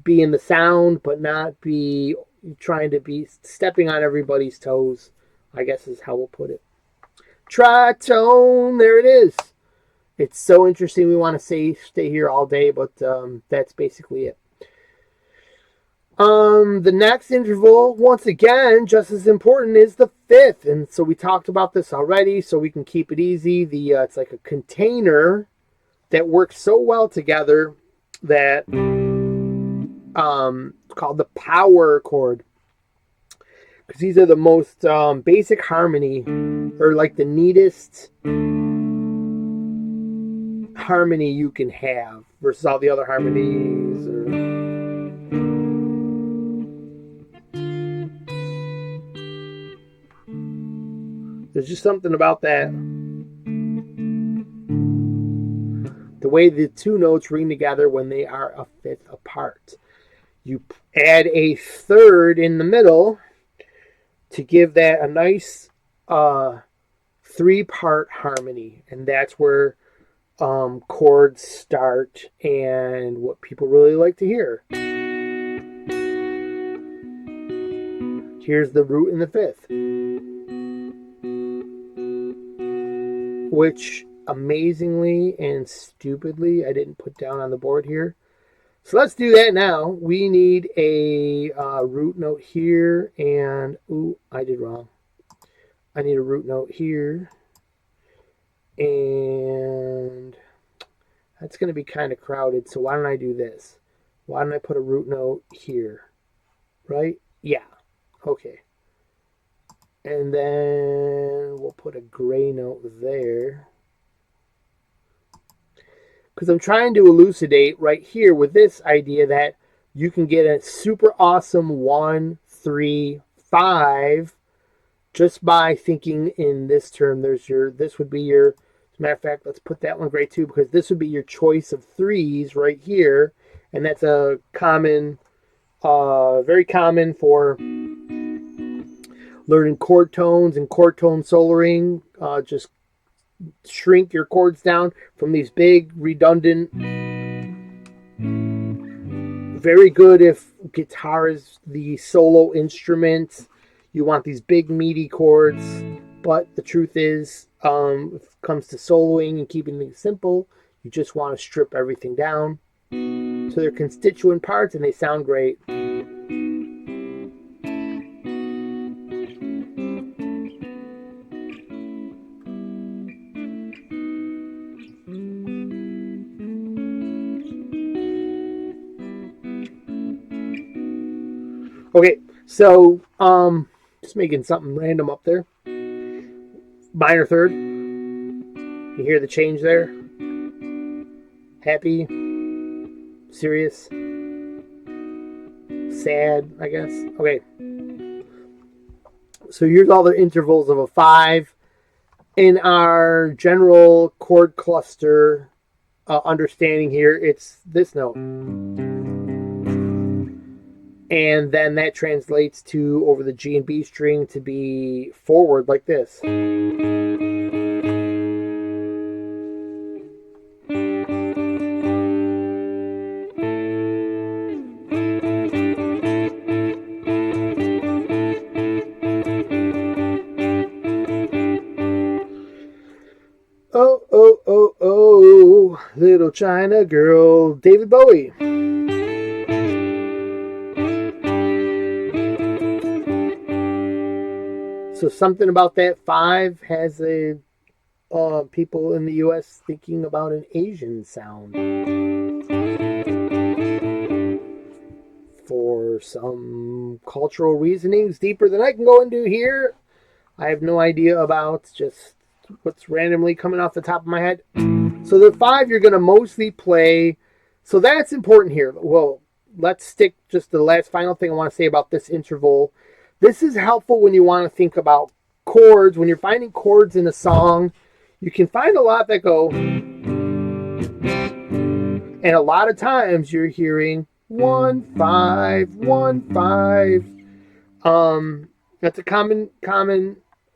be in the sound, but not be trying to be stepping on everybody's toes, I guess is how we'll put it. Tritone, there it is. It's so interesting. We want to stay here all day, but that's basically it. The next interval, once again, just as important, is the 5th. And so we talked about this already, so we can keep it easy. It's like a container that works so well together that it's called the power chord. Because these are the most basic harmony, or like the neatest harmony you can have versus all the other harmonies. There's just something about that. The way the two notes ring together when they are a 5th apart. You add a 3rd in the middle to give that a nice 3-part harmony. And that's where chords start and what people really like to hear. Here's the root in the 5th, which amazingly and stupidly I didn't put down on the board here. So let's do that now. We need a root note here, and ooh, I did wrong. I need a root note here, and that's going to be kind of crowded. So why don't I do this? Why don't I put a root note here? Right? Yeah. Okay. And then we'll put a gray note there. Because I'm trying to elucidate right here with this idea that you can get a super awesome 1, 3, 5 just by thinking in this term. This would be your, as a matter of fact, let's put that one gray too, because this would be your choice of 3s right here. And that's a common, very common for learning chord tones and chord tone soloing. Just shrink your chords down from these big, redundant. Very good if guitar is the solo instrument. You want these big, meaty chords. But the truth is, if it comes to soloing and keeping things simple, you just want to strip everything down to their constituent parts, and they sound great. Okay, so just making something random up there. Minor 3rd. You hear the change there? Happy, serious, sad, I guess. Okay. So here's all the intervals of a 5. In our general chord cluster understanding here, it's this note. And then that translates to, over the G and B string, to be forward like this. Oh, oh, oh, oh, little China girl, David Bowie. So something about that 5 has a people in the U.S. thinking about an Asian sound for for some cultural reasonings deeper than I can go into here. I have no idea about, just what's randomly coming off the top of my head. So the 5 you're going to mostly play. So that's important here. Well, let's stick just the last final thing I want to say about this interval. This is helpful when you want to think about chords. When you're finding chords in a song, you can find a lot that go, and a lot of times you're hearing 1 5 1 5. That's a common,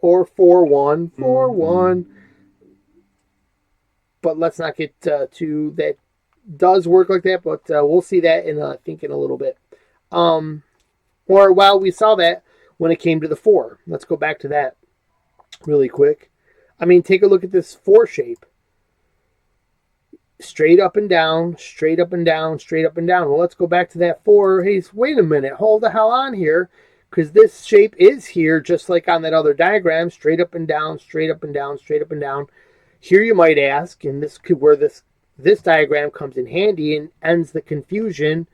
or 4 1 4 1. But let's not get to that. Does work like that, but we'll see that in I think in a little bit. Or well, we saw that when it came to the 4. Let's go back to that really quick. I mean, take a look at this 4 shape. Straight up and down, straight up and down, straight up and down. Well, let's go back to that 4. Hey, wait a minute, hold the hell on here, because this shape is here just like on that other diagram, straight up and down, straight up and down, straight up and down. Here you might ask, and this could where this diagram comes in handy and ends the confusion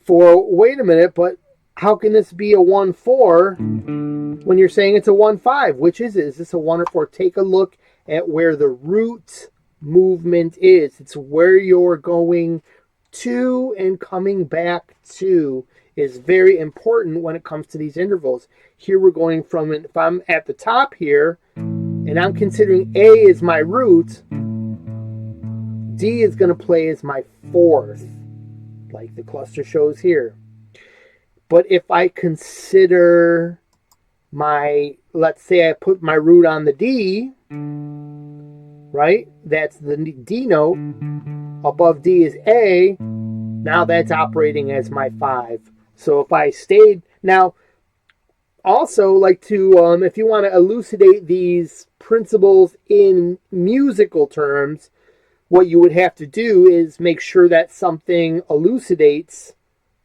for, wait a minute, but how can this be a 1 4 when you're saying it's a 1 5? Which is it? Is this a 1 or 4? Take a look at where the root movement is. It's where you're going to and coming back to is very important when it comes to these intervals. Here we're going from, if I'm at the top here and I'm considering A is my root, D is going to play as my 4th, like the cluster shows here. But if I consider my, let's say I put my root on the D, right? That's the D note. Above D is A. Now that's operating as my 5. So if I stayed, now also like to, if you want to elucidate these principles in musical terms, what you would have to do is make sure that something elucidates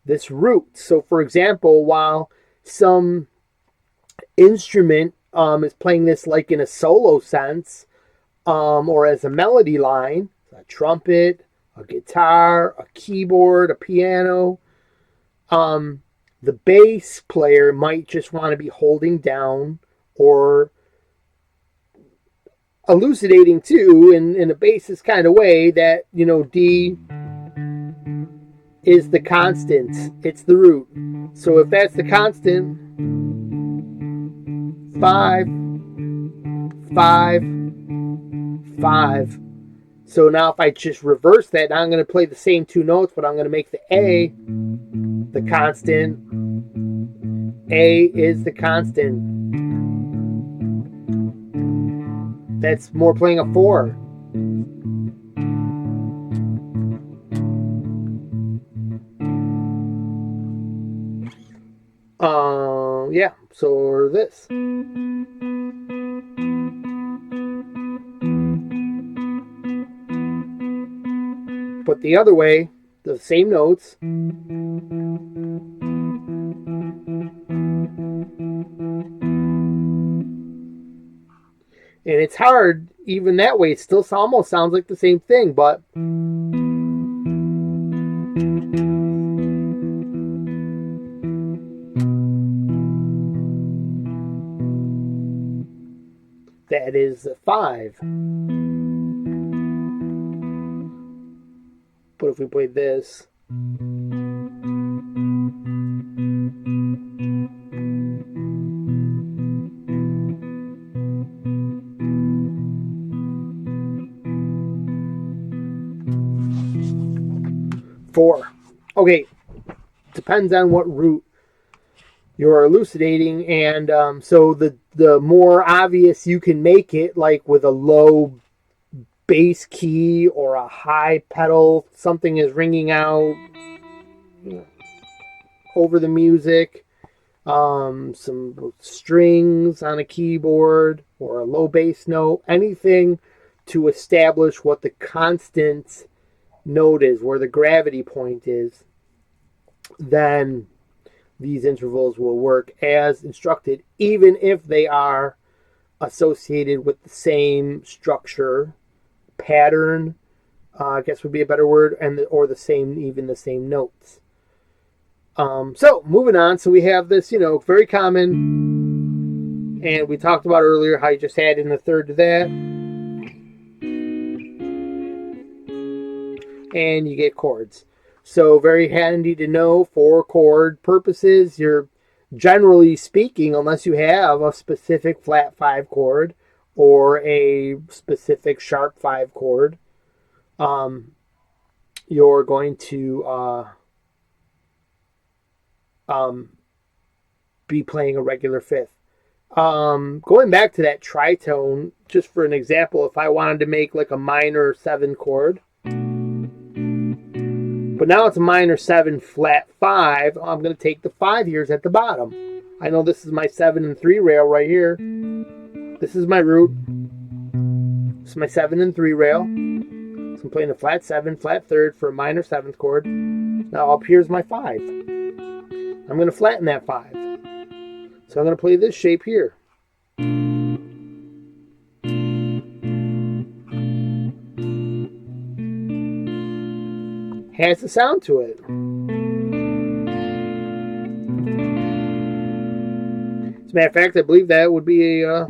this root. So for example, while some instrument is playing this like in a solo sense, or as a melody line, a trumpet, a guitar, a keyboard, a piano, the bass player might just want to be holding down or elucidating too in a bassist kind of way that, you know, D is the constant. It's the root. So if that's the constant, 5, 5, 5. So now if I just reverse that, now I'm going to play the same 2 notes, but I'm going to make the A the constant. A is the constant. That's more playing a 4. Yeah, so this. But the other way, the same notes. And it's hard, even that way, it still almost sounds like the same thing, but that is a 5. But if we played this, four. Okay, depends on what root you're elucidating, and so the more obvious you can make it, like with a low bass key or a high pedal, something is ringing out over the music, some strings on a keyboard or a low bass note, anything to establish what the constant note is, where the gravity point is, then these intervals will work as instructed, even if they are associated with the same structure, pattern, I guess would be a better word, and or the same notes. So moving on. So we have this, very common, and we talked about earlier how you just add in the third to that, and you get chords. So very handy to know for chord purposes. You're generally speaking, unless you have a specific flat 5 chord or a specific sharp 5 chord, you're going to be playing a regular fifth. Going back to that tritone, just for an example, if I wanted to make like a minor 7 chord, but now it's a minor 7 flat 5, I'm going to take the 5 years at the bottom. I know this is my 7 and 3 rail right here. This is my root. This is my 7 and 3 rail. So I'm playing a flat 7, flat 3rd for a minor 7th chord. Now up here's my 5. I'm going to flatten that 5. So I'm going to play this shape here. Has a sound to it. As a matter of fact, I believe that would be a...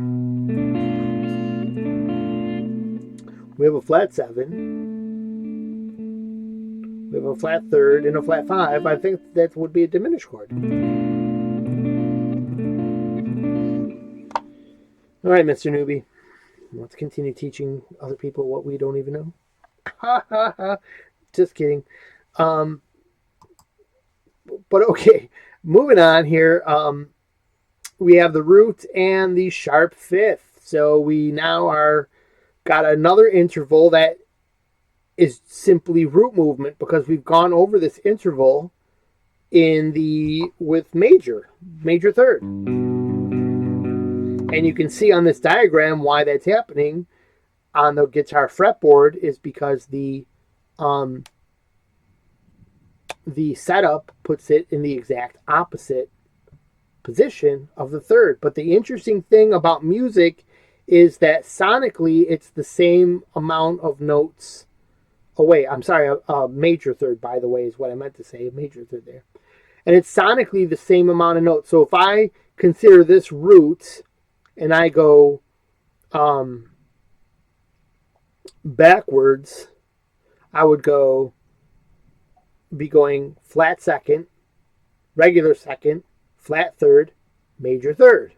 we have a flat 7. We have a flat 3rd and a flat 5. I think that would be a diminished chord. All right, Mr. Newbie. Let's continue teaching other people what we don't even know. Ha ha ha. Just kidding. But okay, moving on here. We have the root and the sharp 5th. So we now got another interval that is simply root movement, because we've gone over this interval with major 3rd. And you can see on this diagram why that's happening on the guitar fretboard is because the setup puts it in the exact opposite position of the 3rd. But the interesting thing about music is that sonically it's the same amount of notes. Oh wait, I'm sorry, a major 3rd, by the way, is what I meant to say, a major 3rd there. And it's sonically the same amount of notes. So if I consider this root and I go backwards, I would be going flat 2nd, regular 2nd, flat 3rd, major 3rd.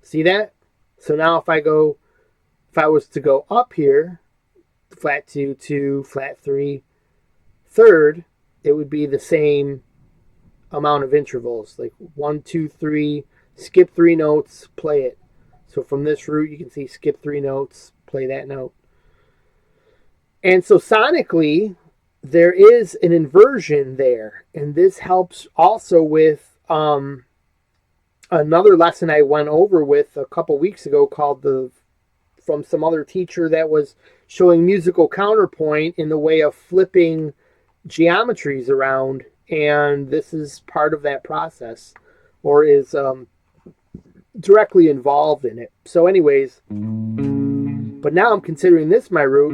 See that? So now if I was to go up here, flat 2, 2, flat 3, 3rd, it would be the same amount of intervals, like 1, 2, 3, skip 3 notes, play it. So from this root, you can see skip 3 notes, play that note. And so sonically, there is an inversion there. And this helps also with another lesson I went over with a couple weeks ago called from some other teacher that was showing musical counterpoint in the way of flipping geometries around. And this is part of that process, or is directly involved in it. So anyways, but now I'm considering this my root.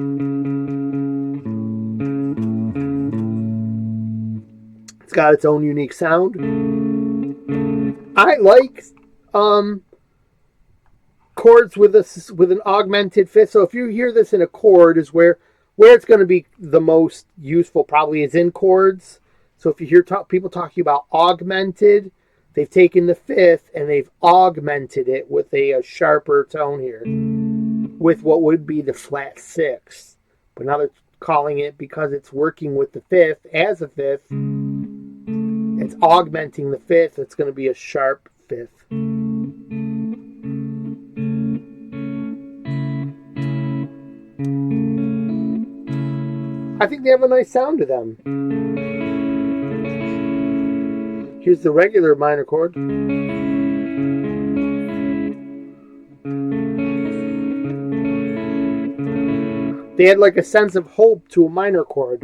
It's got its own unique sound. I like chords with an augmented 5th. So if you hear this in a chord, is where it's going to be the most useful probably is in chords. So if you hear people talking about augmented, they've taken the 5th and they've augmented it with a sharper tone here, with what would be the flat 6. But now they're calling it, because it's working with the 5th as a 5th, it's augmenting the 5th. It's going to be a sharp 5th. I think they have a nice sound to them. Here's the regular minor chord. They had like a sense of hope to a minor chord.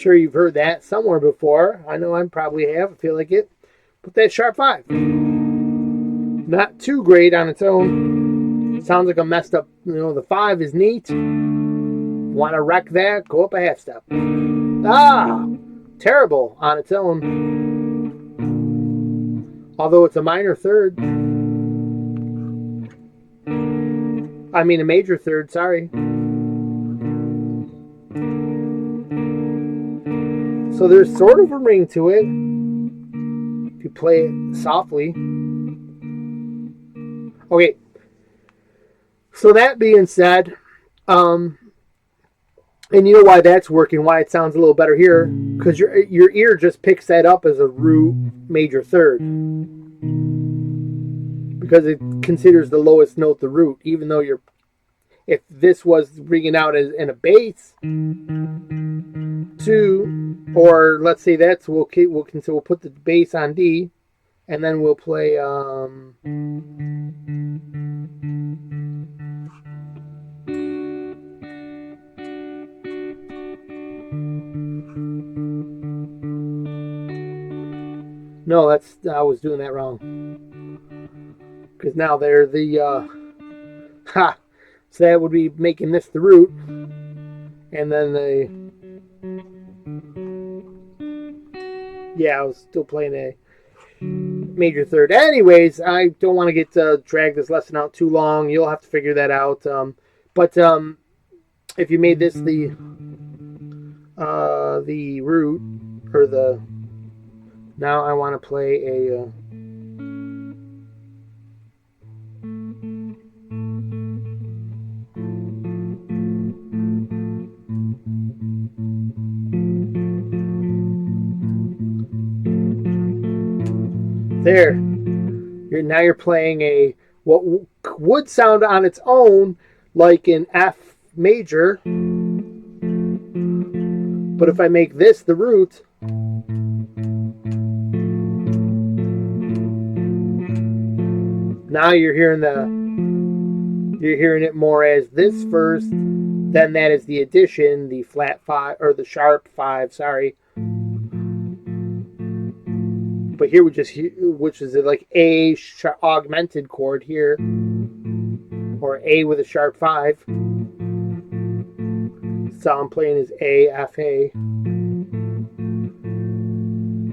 sure you've heard that somewhere before. I know I probably have. I feel like it. But that sharp 5. Not too great on its own. Sounds like a messed up, the 5 is neat. Want to wreck that? Go up a half step. Ah! Terrible on its own. Although it's a minor third. I mean a major third, sorry. So there's sort of a ring to it if you play it softly. Okay. So that being said, and you know why that's working, why it sounds a little better here, because your ear just picks that up as a root major third. Because it considers the lowest note the root, even though if this was ringing out as in a bass 2, or let's say we'll put the bass on D, and then we'll play no, I was doing that wrong. Because now they're the so that would be making this the root, and then I was still playing a major third. Anyways, I don't want to get drag this lesson out too long. You'll have to figure that out. But if you made this the root, or the, now I want to play a there. Now you're playing a what would sound on its own like an F major, but if I make this the root, now you're hearing it more as this first, then that is the addition, the flat 5 or the sharp 5. Sorry. But here we just hear, which is like A augmented chord here, or A with a sharp 5. So I'm playing is A, F, A.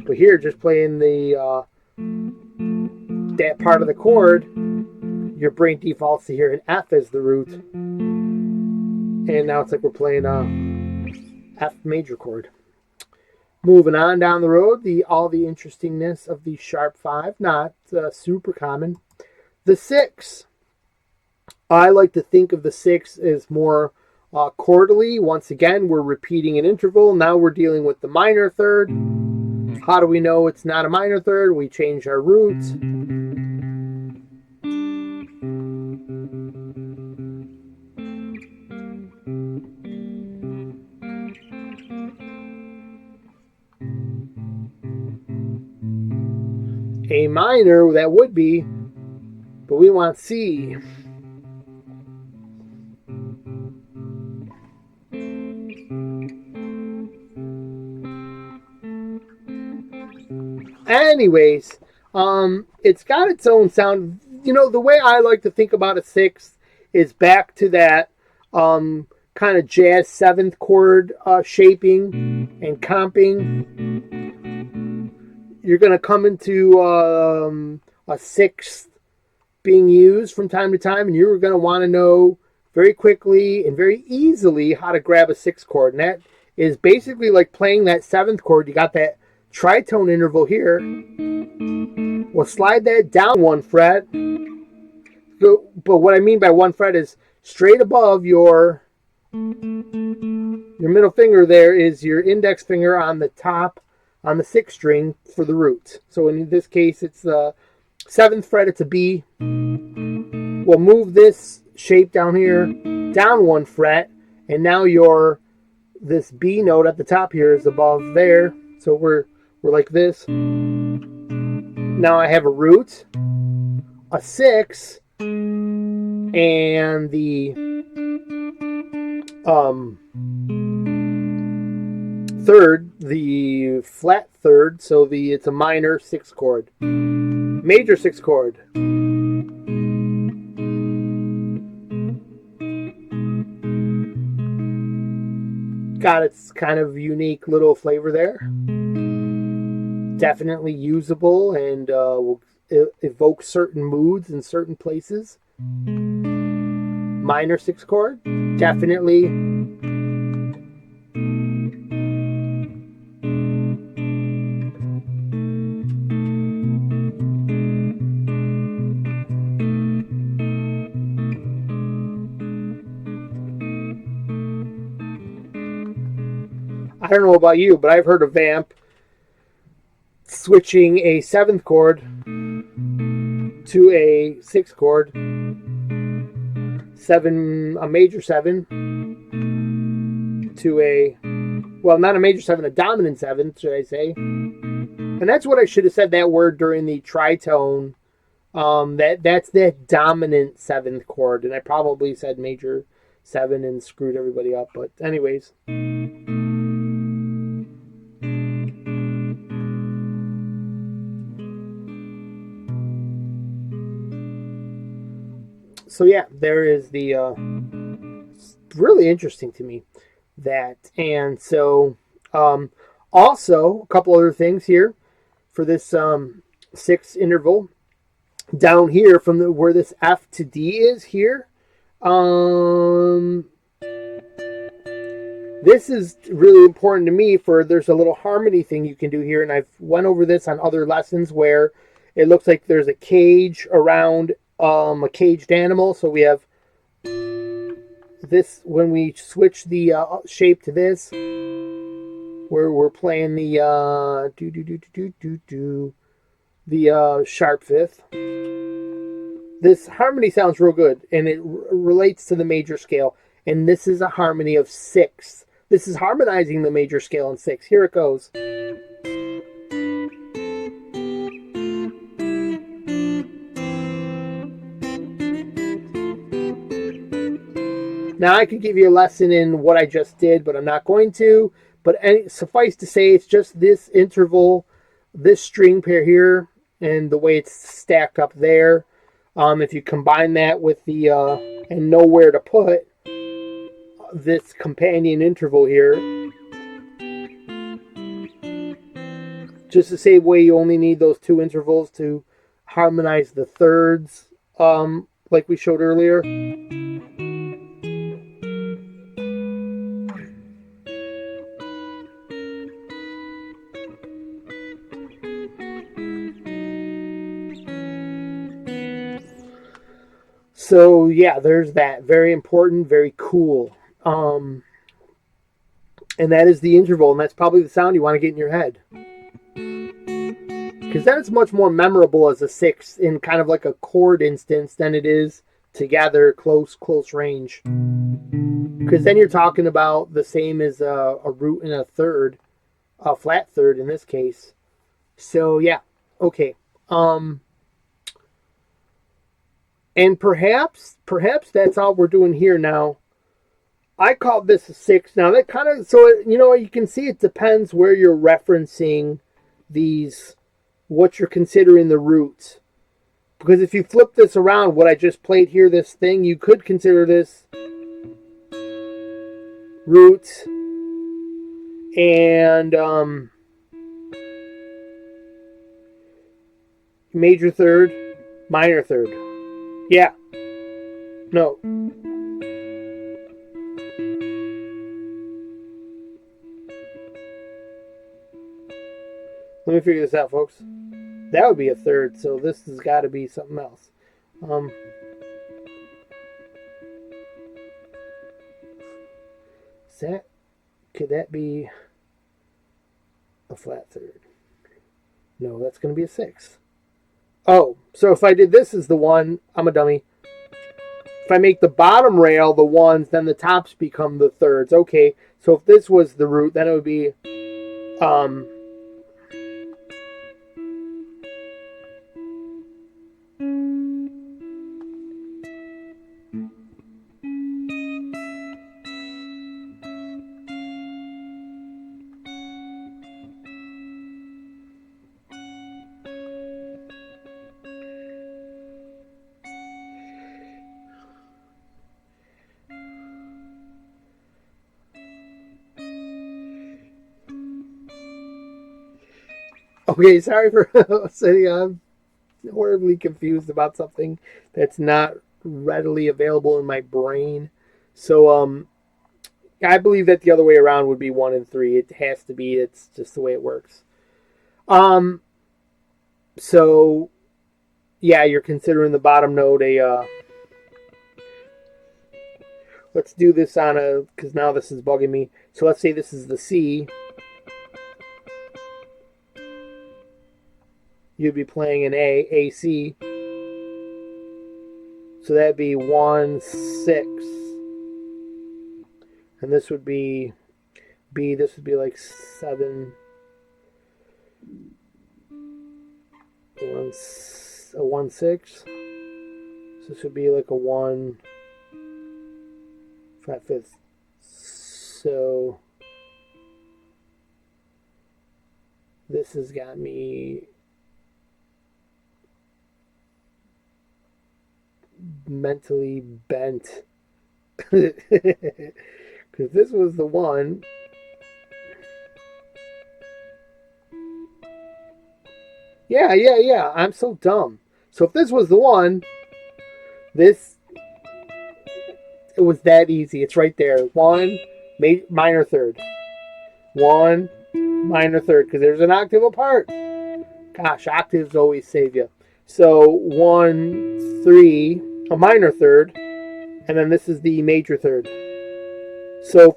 But here, just playing the that part of the chord, your brain defaults to hear an F as the root, and now it's like we're playing a F major chord. Moving on down the road, all the interestingness of the sharp 5, not super common. The 6. I like to think of the 6 as more chordally. Once again, we're repeating an interval. Now we're dealing with the minor third. How do we know it's not a minor third? We change our roots. A minor, that would be, but we want C. Anyways, it's got its own sound. The way I like to think about a 6 is back to that kind of jazz 7th chord shaping and comping. You're going to come into a 6th being used from time to time, and you're going to want to know very quickly and very easily how to grab a 6th chord. And that is basically like playing that 7th chord. You got that tritone interval here. We'll slide that down 1 fret. But what I mean by 1 fret is straight above your middle finger there is your index finger on the top, on the 6th string for the root. So in this case, it's the 7th fret, it's a B. We'll move this shape down here, down 1 fret, and now this B note at the top here is above there. So we're like this. Now I have a root, a 6, and the third, the flat third, so it's a minor 6 chord. Major 6 chord. Got its kind of unique little flavor there. Definitely usable and will evoke certain moods in certain places. Minor 6 chord, definitely. I don't know about you, but I've heard a vamp switching a 7th chord to a 6th chord, a major 7 to a, well, not a major 7, a dominant 7, should I say. And that's what I should have said that word during the tritone. That's that dominant 7th chord, and I probably said major 7 and screwed everybody up. But anyways. So yeah, there is the really interesting to me that, and so also a couple other things here for this 6 interval down here from where this F to D is here. This is really important to me for there's a little harmony thing you can do here, and I've went over this on other lessons where it looks like there's a cage around a caged animal. So we have this when we switch the shape to this, where we're playing the the sharp 5th. This harmony sounds real good, and it relates to the major scale. And this is a harmony of 6. This is harmonizing the major scale in 6. Here it goes. Now I could give you a lesson in what I just did, but I'm not going to. But suffice to say, it's just this interval, this string pair here, and the way it's stacked up there. If you combine that with the and know where to put this companion interval here, just the same way you only need those 2 intervals to harmonize the thirds, like we showed earlier. So yeah, there's that. Very important, very cool. And that is the interval, and that's probably the sound you want to get in your head. Because then it's much more memorable as a 6 in kind of like a chord instance than it is together, close range. Because then you're talking about the same as a root and a third, a flat third in this case. So yeah, okay. And perhaps that's all we're doing here now. I called this a 6. Now that kind of, so you can see it depends where you're referencing these, what you're considering the roots. Because if you flip this around, what I just played here, this thing, you could consider this roots and major third, minor third. Yeah. No. Let me figure this out, folks. That would be a third, so this has got to be something else. Could that be a flat third? No, that's going to be a 6. Oh, so if I did this as the 1, I'm a dummy. If I make the bottom rail the 1s, then the tops become the thirds. Okay, so if this was the root, then it would be Okay, sorry for saying I'm horribly confused about something that's not readily available in my brain. So, I believe that the other way around would be 1 and 3. It has to be. It's just the way it works. Um, so yeah, you're considering the bottom note a. Let's do this on a, because now this is bugging me. So let's say this is the C. You'd be playing an A, C. So that'd be 1, 6. And this would be B. This would be like 7. 1, 6. So this would be like a 1, 5, 5. So this has got me mentally bent. Because this was the 1. Yeah. I'm so dumb. So if this was the 1, it was that easy. It's right there. 1, minor third. 1, minor third. Because there's an octave apart. Gosh, octaves always save you. So 1, 3, a minor third. And then this is the major third. So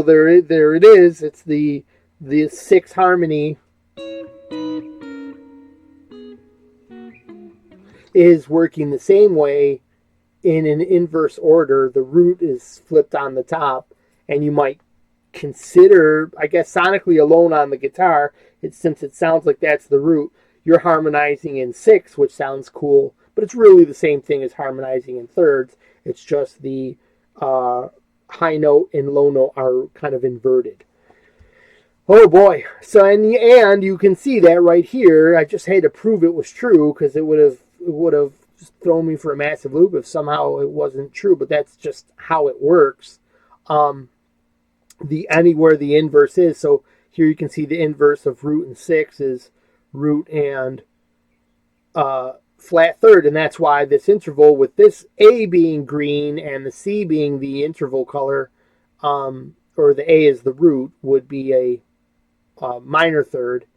there it is. It's the 6 harmony is working the same way in an inverse order. The root is flipped on the top, and you might consider, I guess, sonically alone on the guitar, since it sounds like that's the root, you're harmonizing in 6, which sounds cool, but it's really the same thing as harmonizing in thirds. It's just the high note and low note are kind of inverted. Oh boy. So and you can see that right here. I just had to prove it was true, because it would have thrown me for a massive loop if somehow it wasn't true, but that's just how it works. Anywhere the inverse is. So here you can see the inverse of root and 6 is root and flat third, and that's why this interval, with this A being green and the C being the interval color, or the A is the root, would be a minor third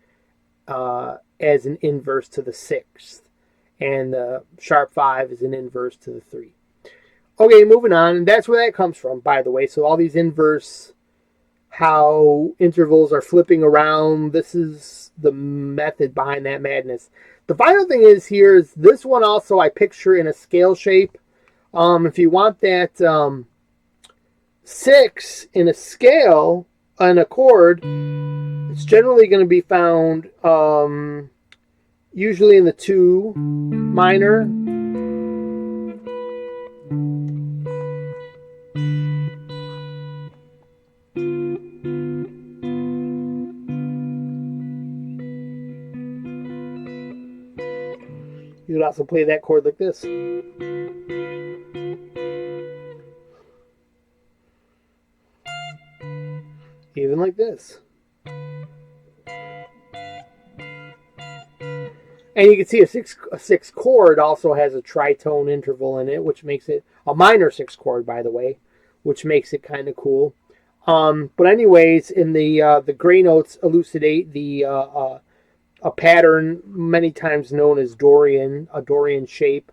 as an inverse to the 6th, and the sharp 5 is an inverse to the 3. Okay, moving on, and that's where that comes from, by the way. So all these inverse, how intervals are flipping around, this is the method behind that madness. The final thing is here is this one also I picture in a scale shape. If you want that 6 in a scale on a chord, it's generally going to be found usually in the 2 minor. You could also play that chord like this. Even like this. And you can see a six chord also has a tritone interval in it, which makes it a minor 6 chord, by the way, which makes it kind of cool. But anyways, in the gray notes elucidate a pattern many times known as Dorian, a Dorian shape.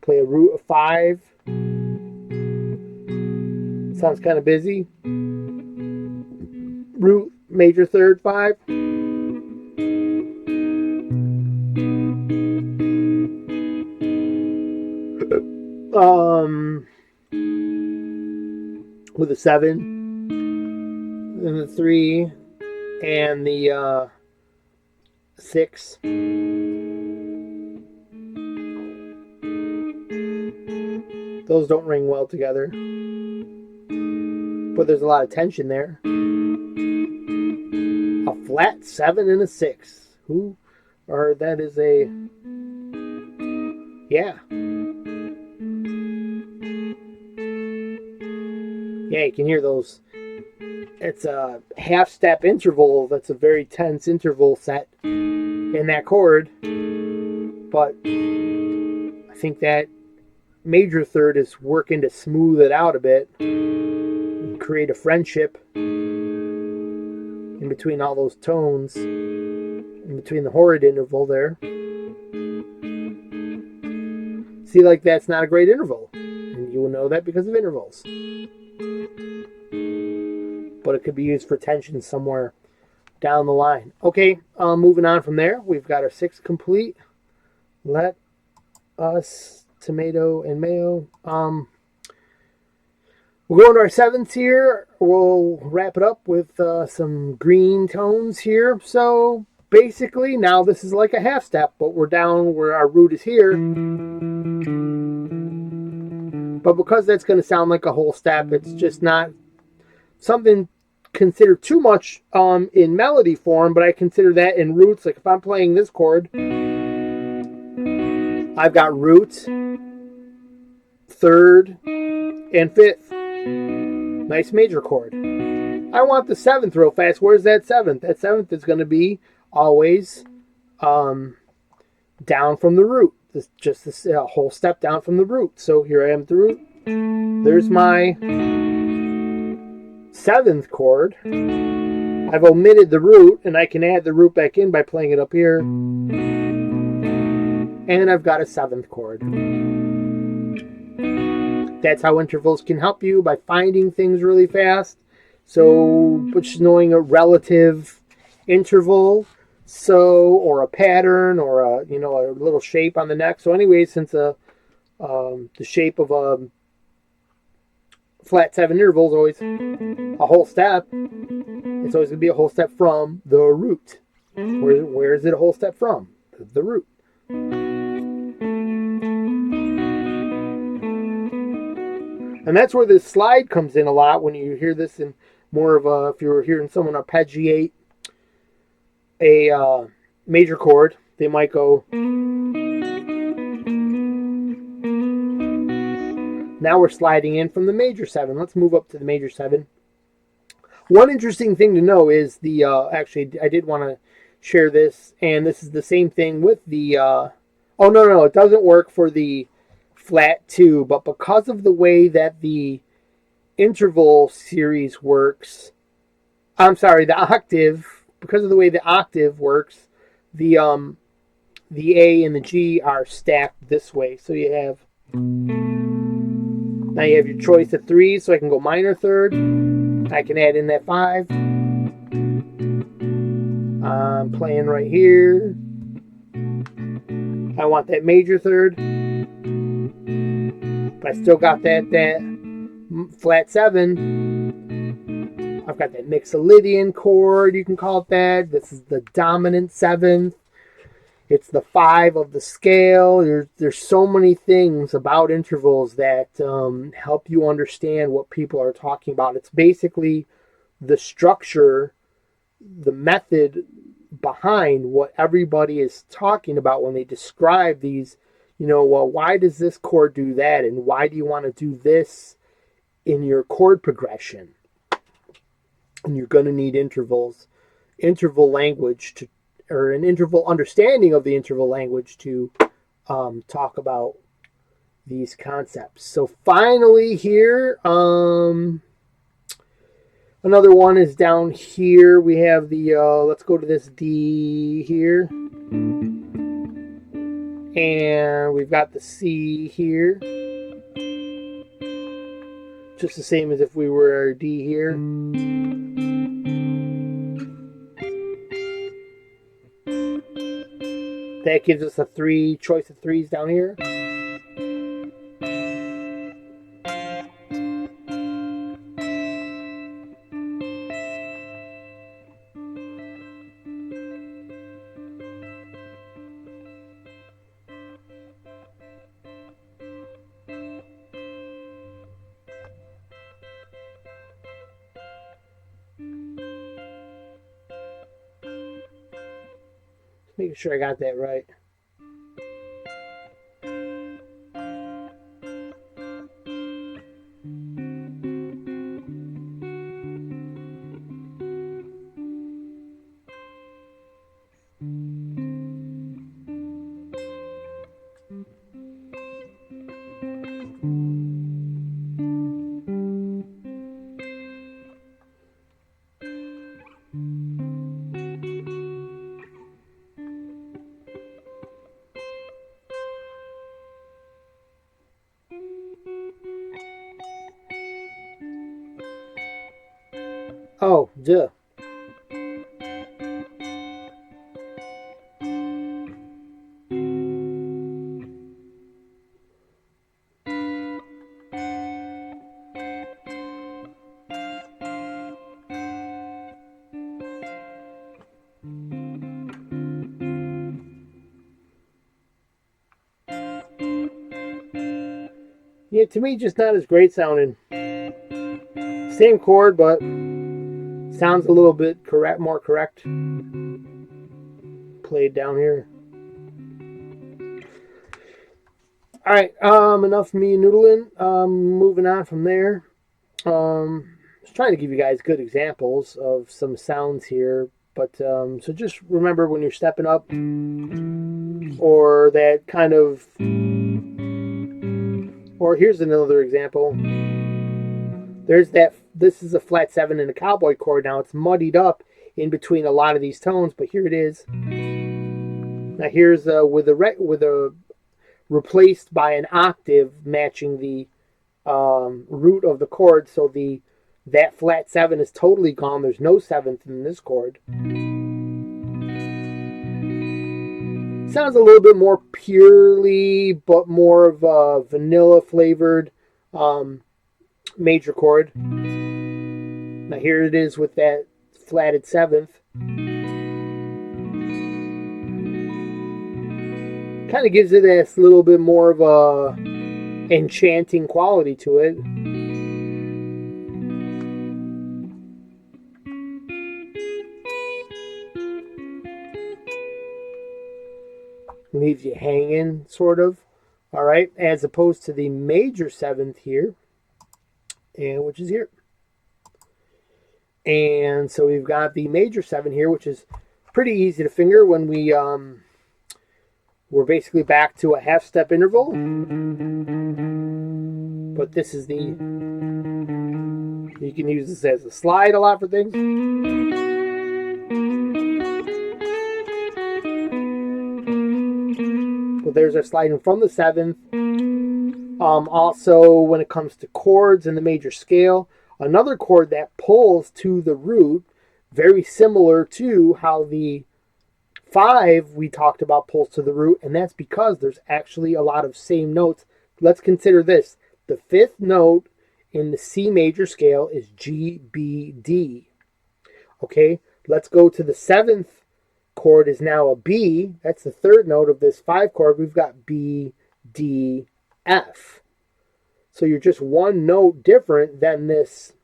Play a root of 5. Sounds kind of busy. Root, major third, 5. With a 7 and the 3 and the 6. Those don't ring well together, but there's a lot of tension there. flat 7 and a 6. That is a, yeah. Yeah, you can hear those. It's a half step interval. That's a very tense interval set in that chord. But I think that major third is working to smooth it out a bit and create a friendship in between all those tones, in between the horrid interval there. See, like, that's not a great interval. And you will know that because of intervals. But it could be used for tension somewhere down the line. Okay, moving on from there. We've got our 6 complete. Let us, tomato and mayo. We'll go into our 7ths here. We'll wrap it up with some green tones here. So basically, now this is like a half step, but we're down where our root is here. But because that's going to sound like a whole step, it's just not something considered too much in melody form, but I consider that in roots. Like if I'm playing this chord, I've got root, 3rd, and 5th. Nice major chord. I want the 7th real fast. Where's that 7th? That 7th is going to be always down from the root. Just this whole step down from the root. So here I am at the root. There's my 7th chord. I've omitted the root, and I can add the root back in by playing it up here. And I've got a 7th chord. That's how intervals can help you, by finding things really fast. So just knowing a relative interval, or a pattern, or a little shape on the neck. So anyway, since the shape of a flat 7 interval is always a whole step, it's always going to be a whole step from the root. Where is it a whole step from? The root. And that's where this slide comes in a lot, when you hear this in more of a, if you were hearing someone arpeggiate a major chord, they might go. Now we're sliding in from the major 7. Let's move up to the major 7. One interesting thing to know is the, actually, I did want to share this, and this is the same thing with the, oh, no, it doesn't work for the flat 2, but because of the way that the interval series works, I'm sorry, the octave, because of the way the octave works, the A and the G are stacked this way. So you have, now you have your choice of 3, so I can go minor 3rd. I can add in that 5. I'm playing right here. I want that major 3rd. But I still got that flat 7. I've got that Mixolydian chord, you can call it that. This is the dominant 7th. It's the 5 of the scale. There's so many things about intervals that help you understand what people are talking about. It's basically the structure, the method behind what everybody is talking about when they describe these. Well, why does this chord do that? And why do you want to do this in your chord progression? And you're going to need intervals, interval language, or an interval understanding of the interval language to talk about these concepts. So finally here, another one is down here. We have the, let's go to this D here. And we've got the C here. Just the same as if we were D here. That gives us a choice of 3s down here. Making sure I got that right. Oh, duh. Yeah, to me, just not as great sounding. Same chord, but sounds a little bit more correct. Played down here. All right, enough me noodling. Moving on from there. Just trying to give you guys good examples of some sounds here. But so just remember when you're stepping up, or that kind of, or here's another example. There's that. This is a flat 7 in a cowboy chord. Now it's muddied up in between a lot of these tones, but here it is. Now here's with a replaced by an octave matching the root of the chord, so that flat 7 is totally gone. There's no 7th in this chord. Sounds a little bit more purely, but more of a vanilla flavored major chord. Now here it is with that flatted 7th. Kind of gives it this little bit more of a enchanting quality to it. Leaves you hanging, sort of. All right, as opposed to the major 7th here, and which is here. And so we've got the major 7 here, which is pretty easy to finger when we're basically back to a half step interval. But this is you can use this as a slide a lot for things. But there's our sliding from the 7th. Also, when it comes to chords in the major scale, another chord that pulls to the root, very similar to how the 5 we talked about pulls to the root, and that's because there's actually a lot of same notes. Let's consider this. The 5th note in the C major scale is G, B, D. Okay, let's go to the 7th chord is now a B. That's the 3rd note of this 5 chord. We've got B, D, F. So you're just one note different than this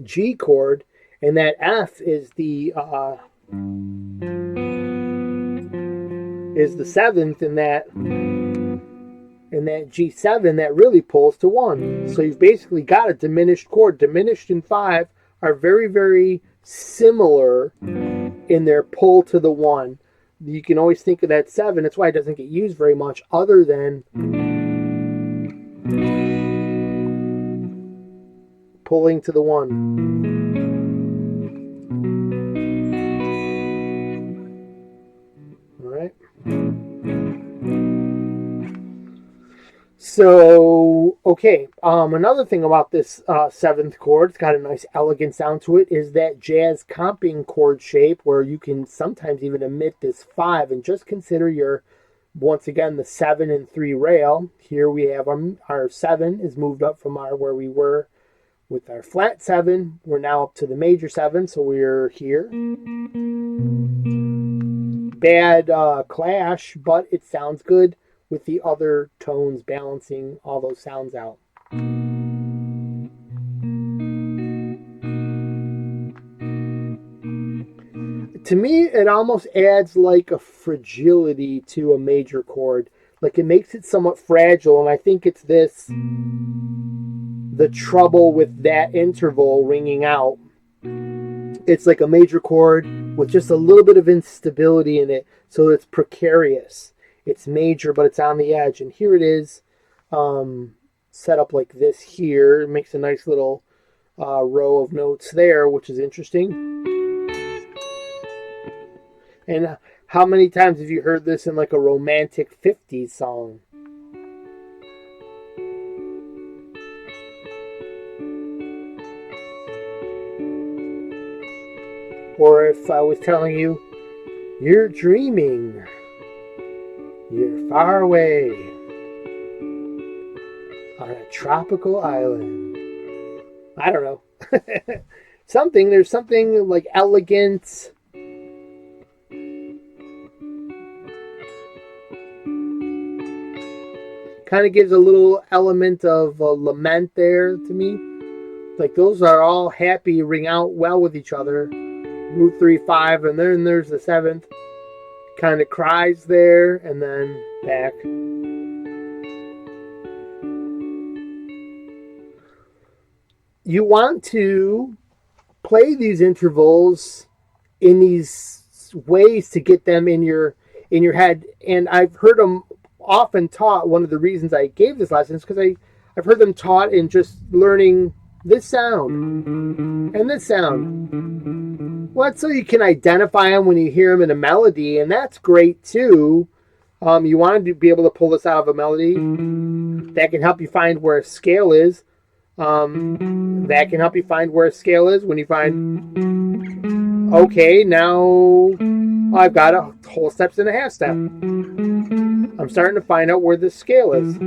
G chord, and that F is the 7th in that G7 that really pulls to 1. So you've basically got a diminished chord. Diminished and 5 are very, very similar in their pull to the 1. You can always think of that 7. That's why it doesn't get used very much other than pulling to the 1. All right. So, okay, another thing about this 7th chord, it's got a nice elegant sound to it, is that jazz comping chord shape where you can sometimes even omit this 5 and just consider once again, the 7 and 3 rail. Here we have our 7 is moved up from where we were with our flat 7. We're now up to the major 7, so we're here. Bad clash, but it sounds good with the other tones balancing all those sounds out. To me, it almost adds like a fragility to a major chord. Like it makes it somewhat fragile, and I think it's this, the trouble with that interval ringing out. It's like a major chord with just a little bit of instability in it, so it's precarious. It's major, but it's on the edge, and here it is, set up like this here. It makes a nice little row of notes there, which is interesting. And how many times have you heard this in like a romantic 50s song? Or if I was telling you, you're dreaming, you're far away on a tropical island. I don't know. There's something like elegant. Kind of gives a little element of lament there to me. Like those are all happy, ring out well with each other. Root 3, 5, and then there's the 7th. Kind of cries there, and then back. You want to play these intervals in these ways to get them in your head, and I've heard them often taught. One of the reasons I gave this lesson is because I've heard them taught in just learning this sound and this sound. Well, that's so you can identify them when you hear them in a melody, and that's great too. You want to be able to pull this out of a melody. That can help you find where a scale is. That can help you find where a scale is when you find, okay, now I've got a whole steps and a half step. I'm starting to find out where this scale is.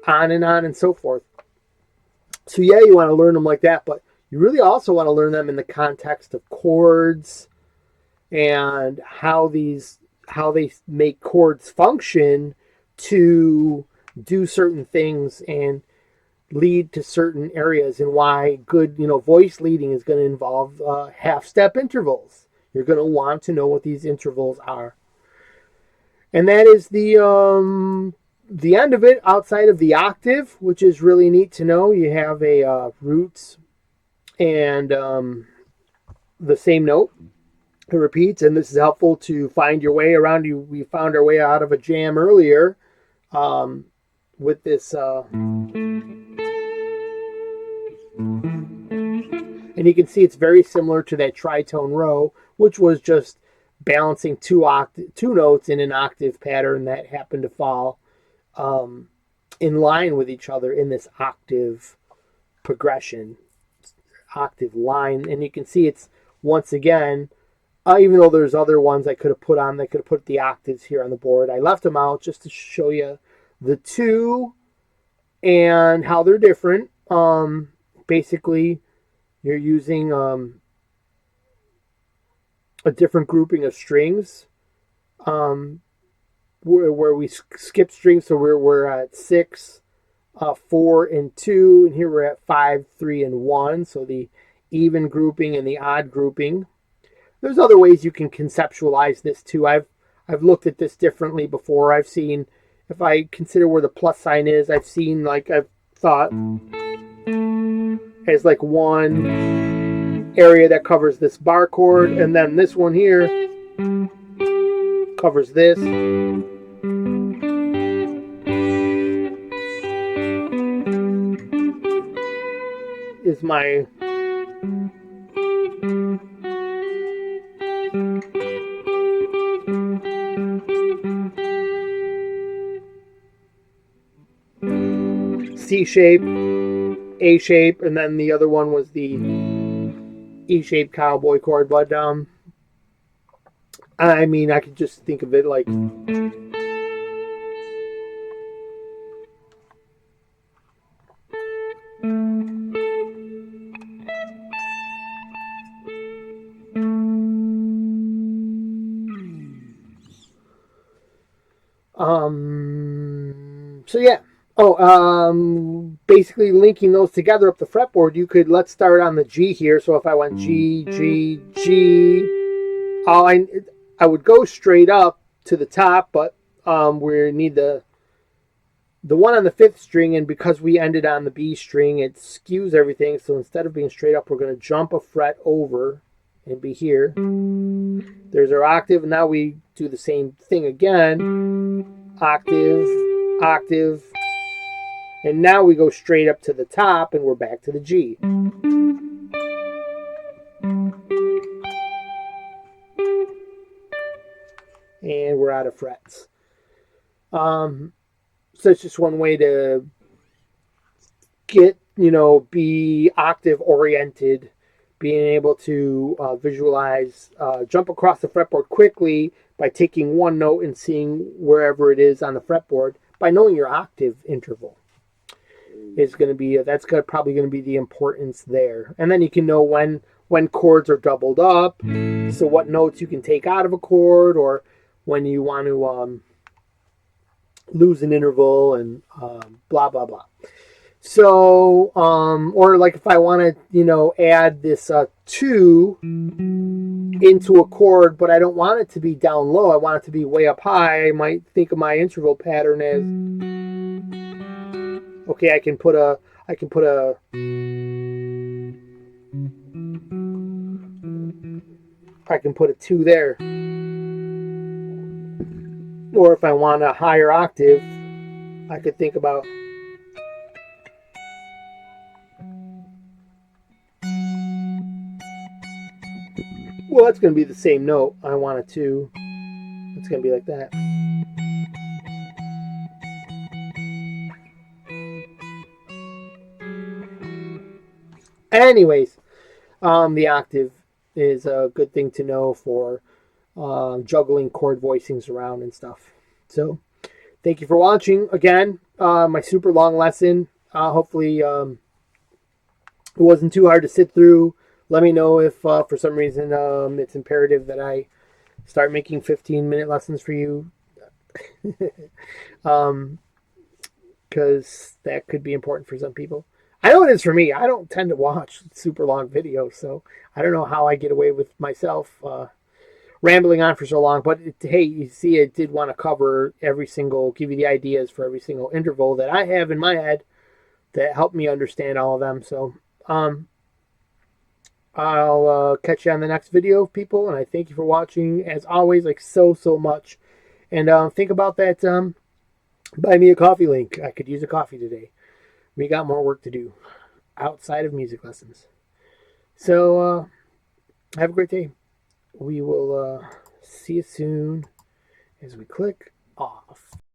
On and so forth. So yeah, you want to learn them like that, but you really also want to learn them in the context of chords and how they make chords function to do certain things and lead to certain areas, and why good, voice leading is going to involve half-step intervals. You're going to want to know what these intervals are. And that is the end of it outside of the octave, which is really neat to know. You have a roots and the same note. It repeats, and this is helpful to find your way around. We found our way out of a jam earlier with this. And you can see it's very similar to that tritone row, which was just balancing two notes in an octave pattern that happened to fall in line with each other in this octave progression, octave line. And you can see it's, once again, even though there's other ones I could have put on, I could have put the octaves here on the board. I left them out just to show you the two and how they're different. Basically, you're using a different grouping of strings where we skip strings. So we're at 6, 4, and 2, and here we're at 5, 3, and 1. So the even grouping and the odd grouping. There's other ways you can conceptualize this too. I've looked at this differently before. I've seen, if I consider where the plus sign is, I've thought as like one area that covers this bar chord, and then this one here covers this. Is my C shape, A shape, and then the other one was the E shaped cowboy chord. But I mean, I could just think of it like so yeah. basically linking those together up the fretboard, you could, let's start on the G here. So if I went G, G, G, I would go straight up to the top, but we need the one on the 5th string, and because we ended on the B string, it skews everything. So instead of being straight up, we're going to jump a fret over and be here. There's our octave. Now we do the same thing again. Octave, octave. And now we go straight up to the top, and we're back to the G. And we're out of frets. So it's just one way to get, be octave oriented, being able to visualize, jump across the fretboard quickly by taking one note and seeing wherever it is on the fretboard by knowing your octave interval. Is going to be probably going to be the importance there, and then you can know when chords are doubled up, so what notes you can take out of a chord, or when you want to lose an interval, and blah blah blah. So or like if I want to add this 2 into a chord, but I don't want it to be down low, I want it to be way up high, I might think of my interval pattern as, okay, I can put a I can put a a 2 there. Or if I want a higher octave, I could think about well, that's going to be the same note. I want a 2. It's going to be like that. Anyways, the octave is a good thing to know for juggling chord voicings around and stuff. So, thank you for watching. Again, my super long lesson. Hopefully, it wasn't too hard to sit through. Let me know if for some reason it's imperative that I start making 15-minute lessons for you. Because that could be important for some people. I know it is for me. I don't tend to watch super long videos, so I don't know how I get away with myself rambling on for so long. But hey, you see, I did want to cover give you the ideas for every single interval that I have in my head that help me understand all of them. So I'll catch you on the next video, people, and I thank you for watching, as always, like so much. And think about that buy me a coffee link. I could use a coffee today. We got more work to do outside of music lessons. So have a great day. We will see you soon as we click off.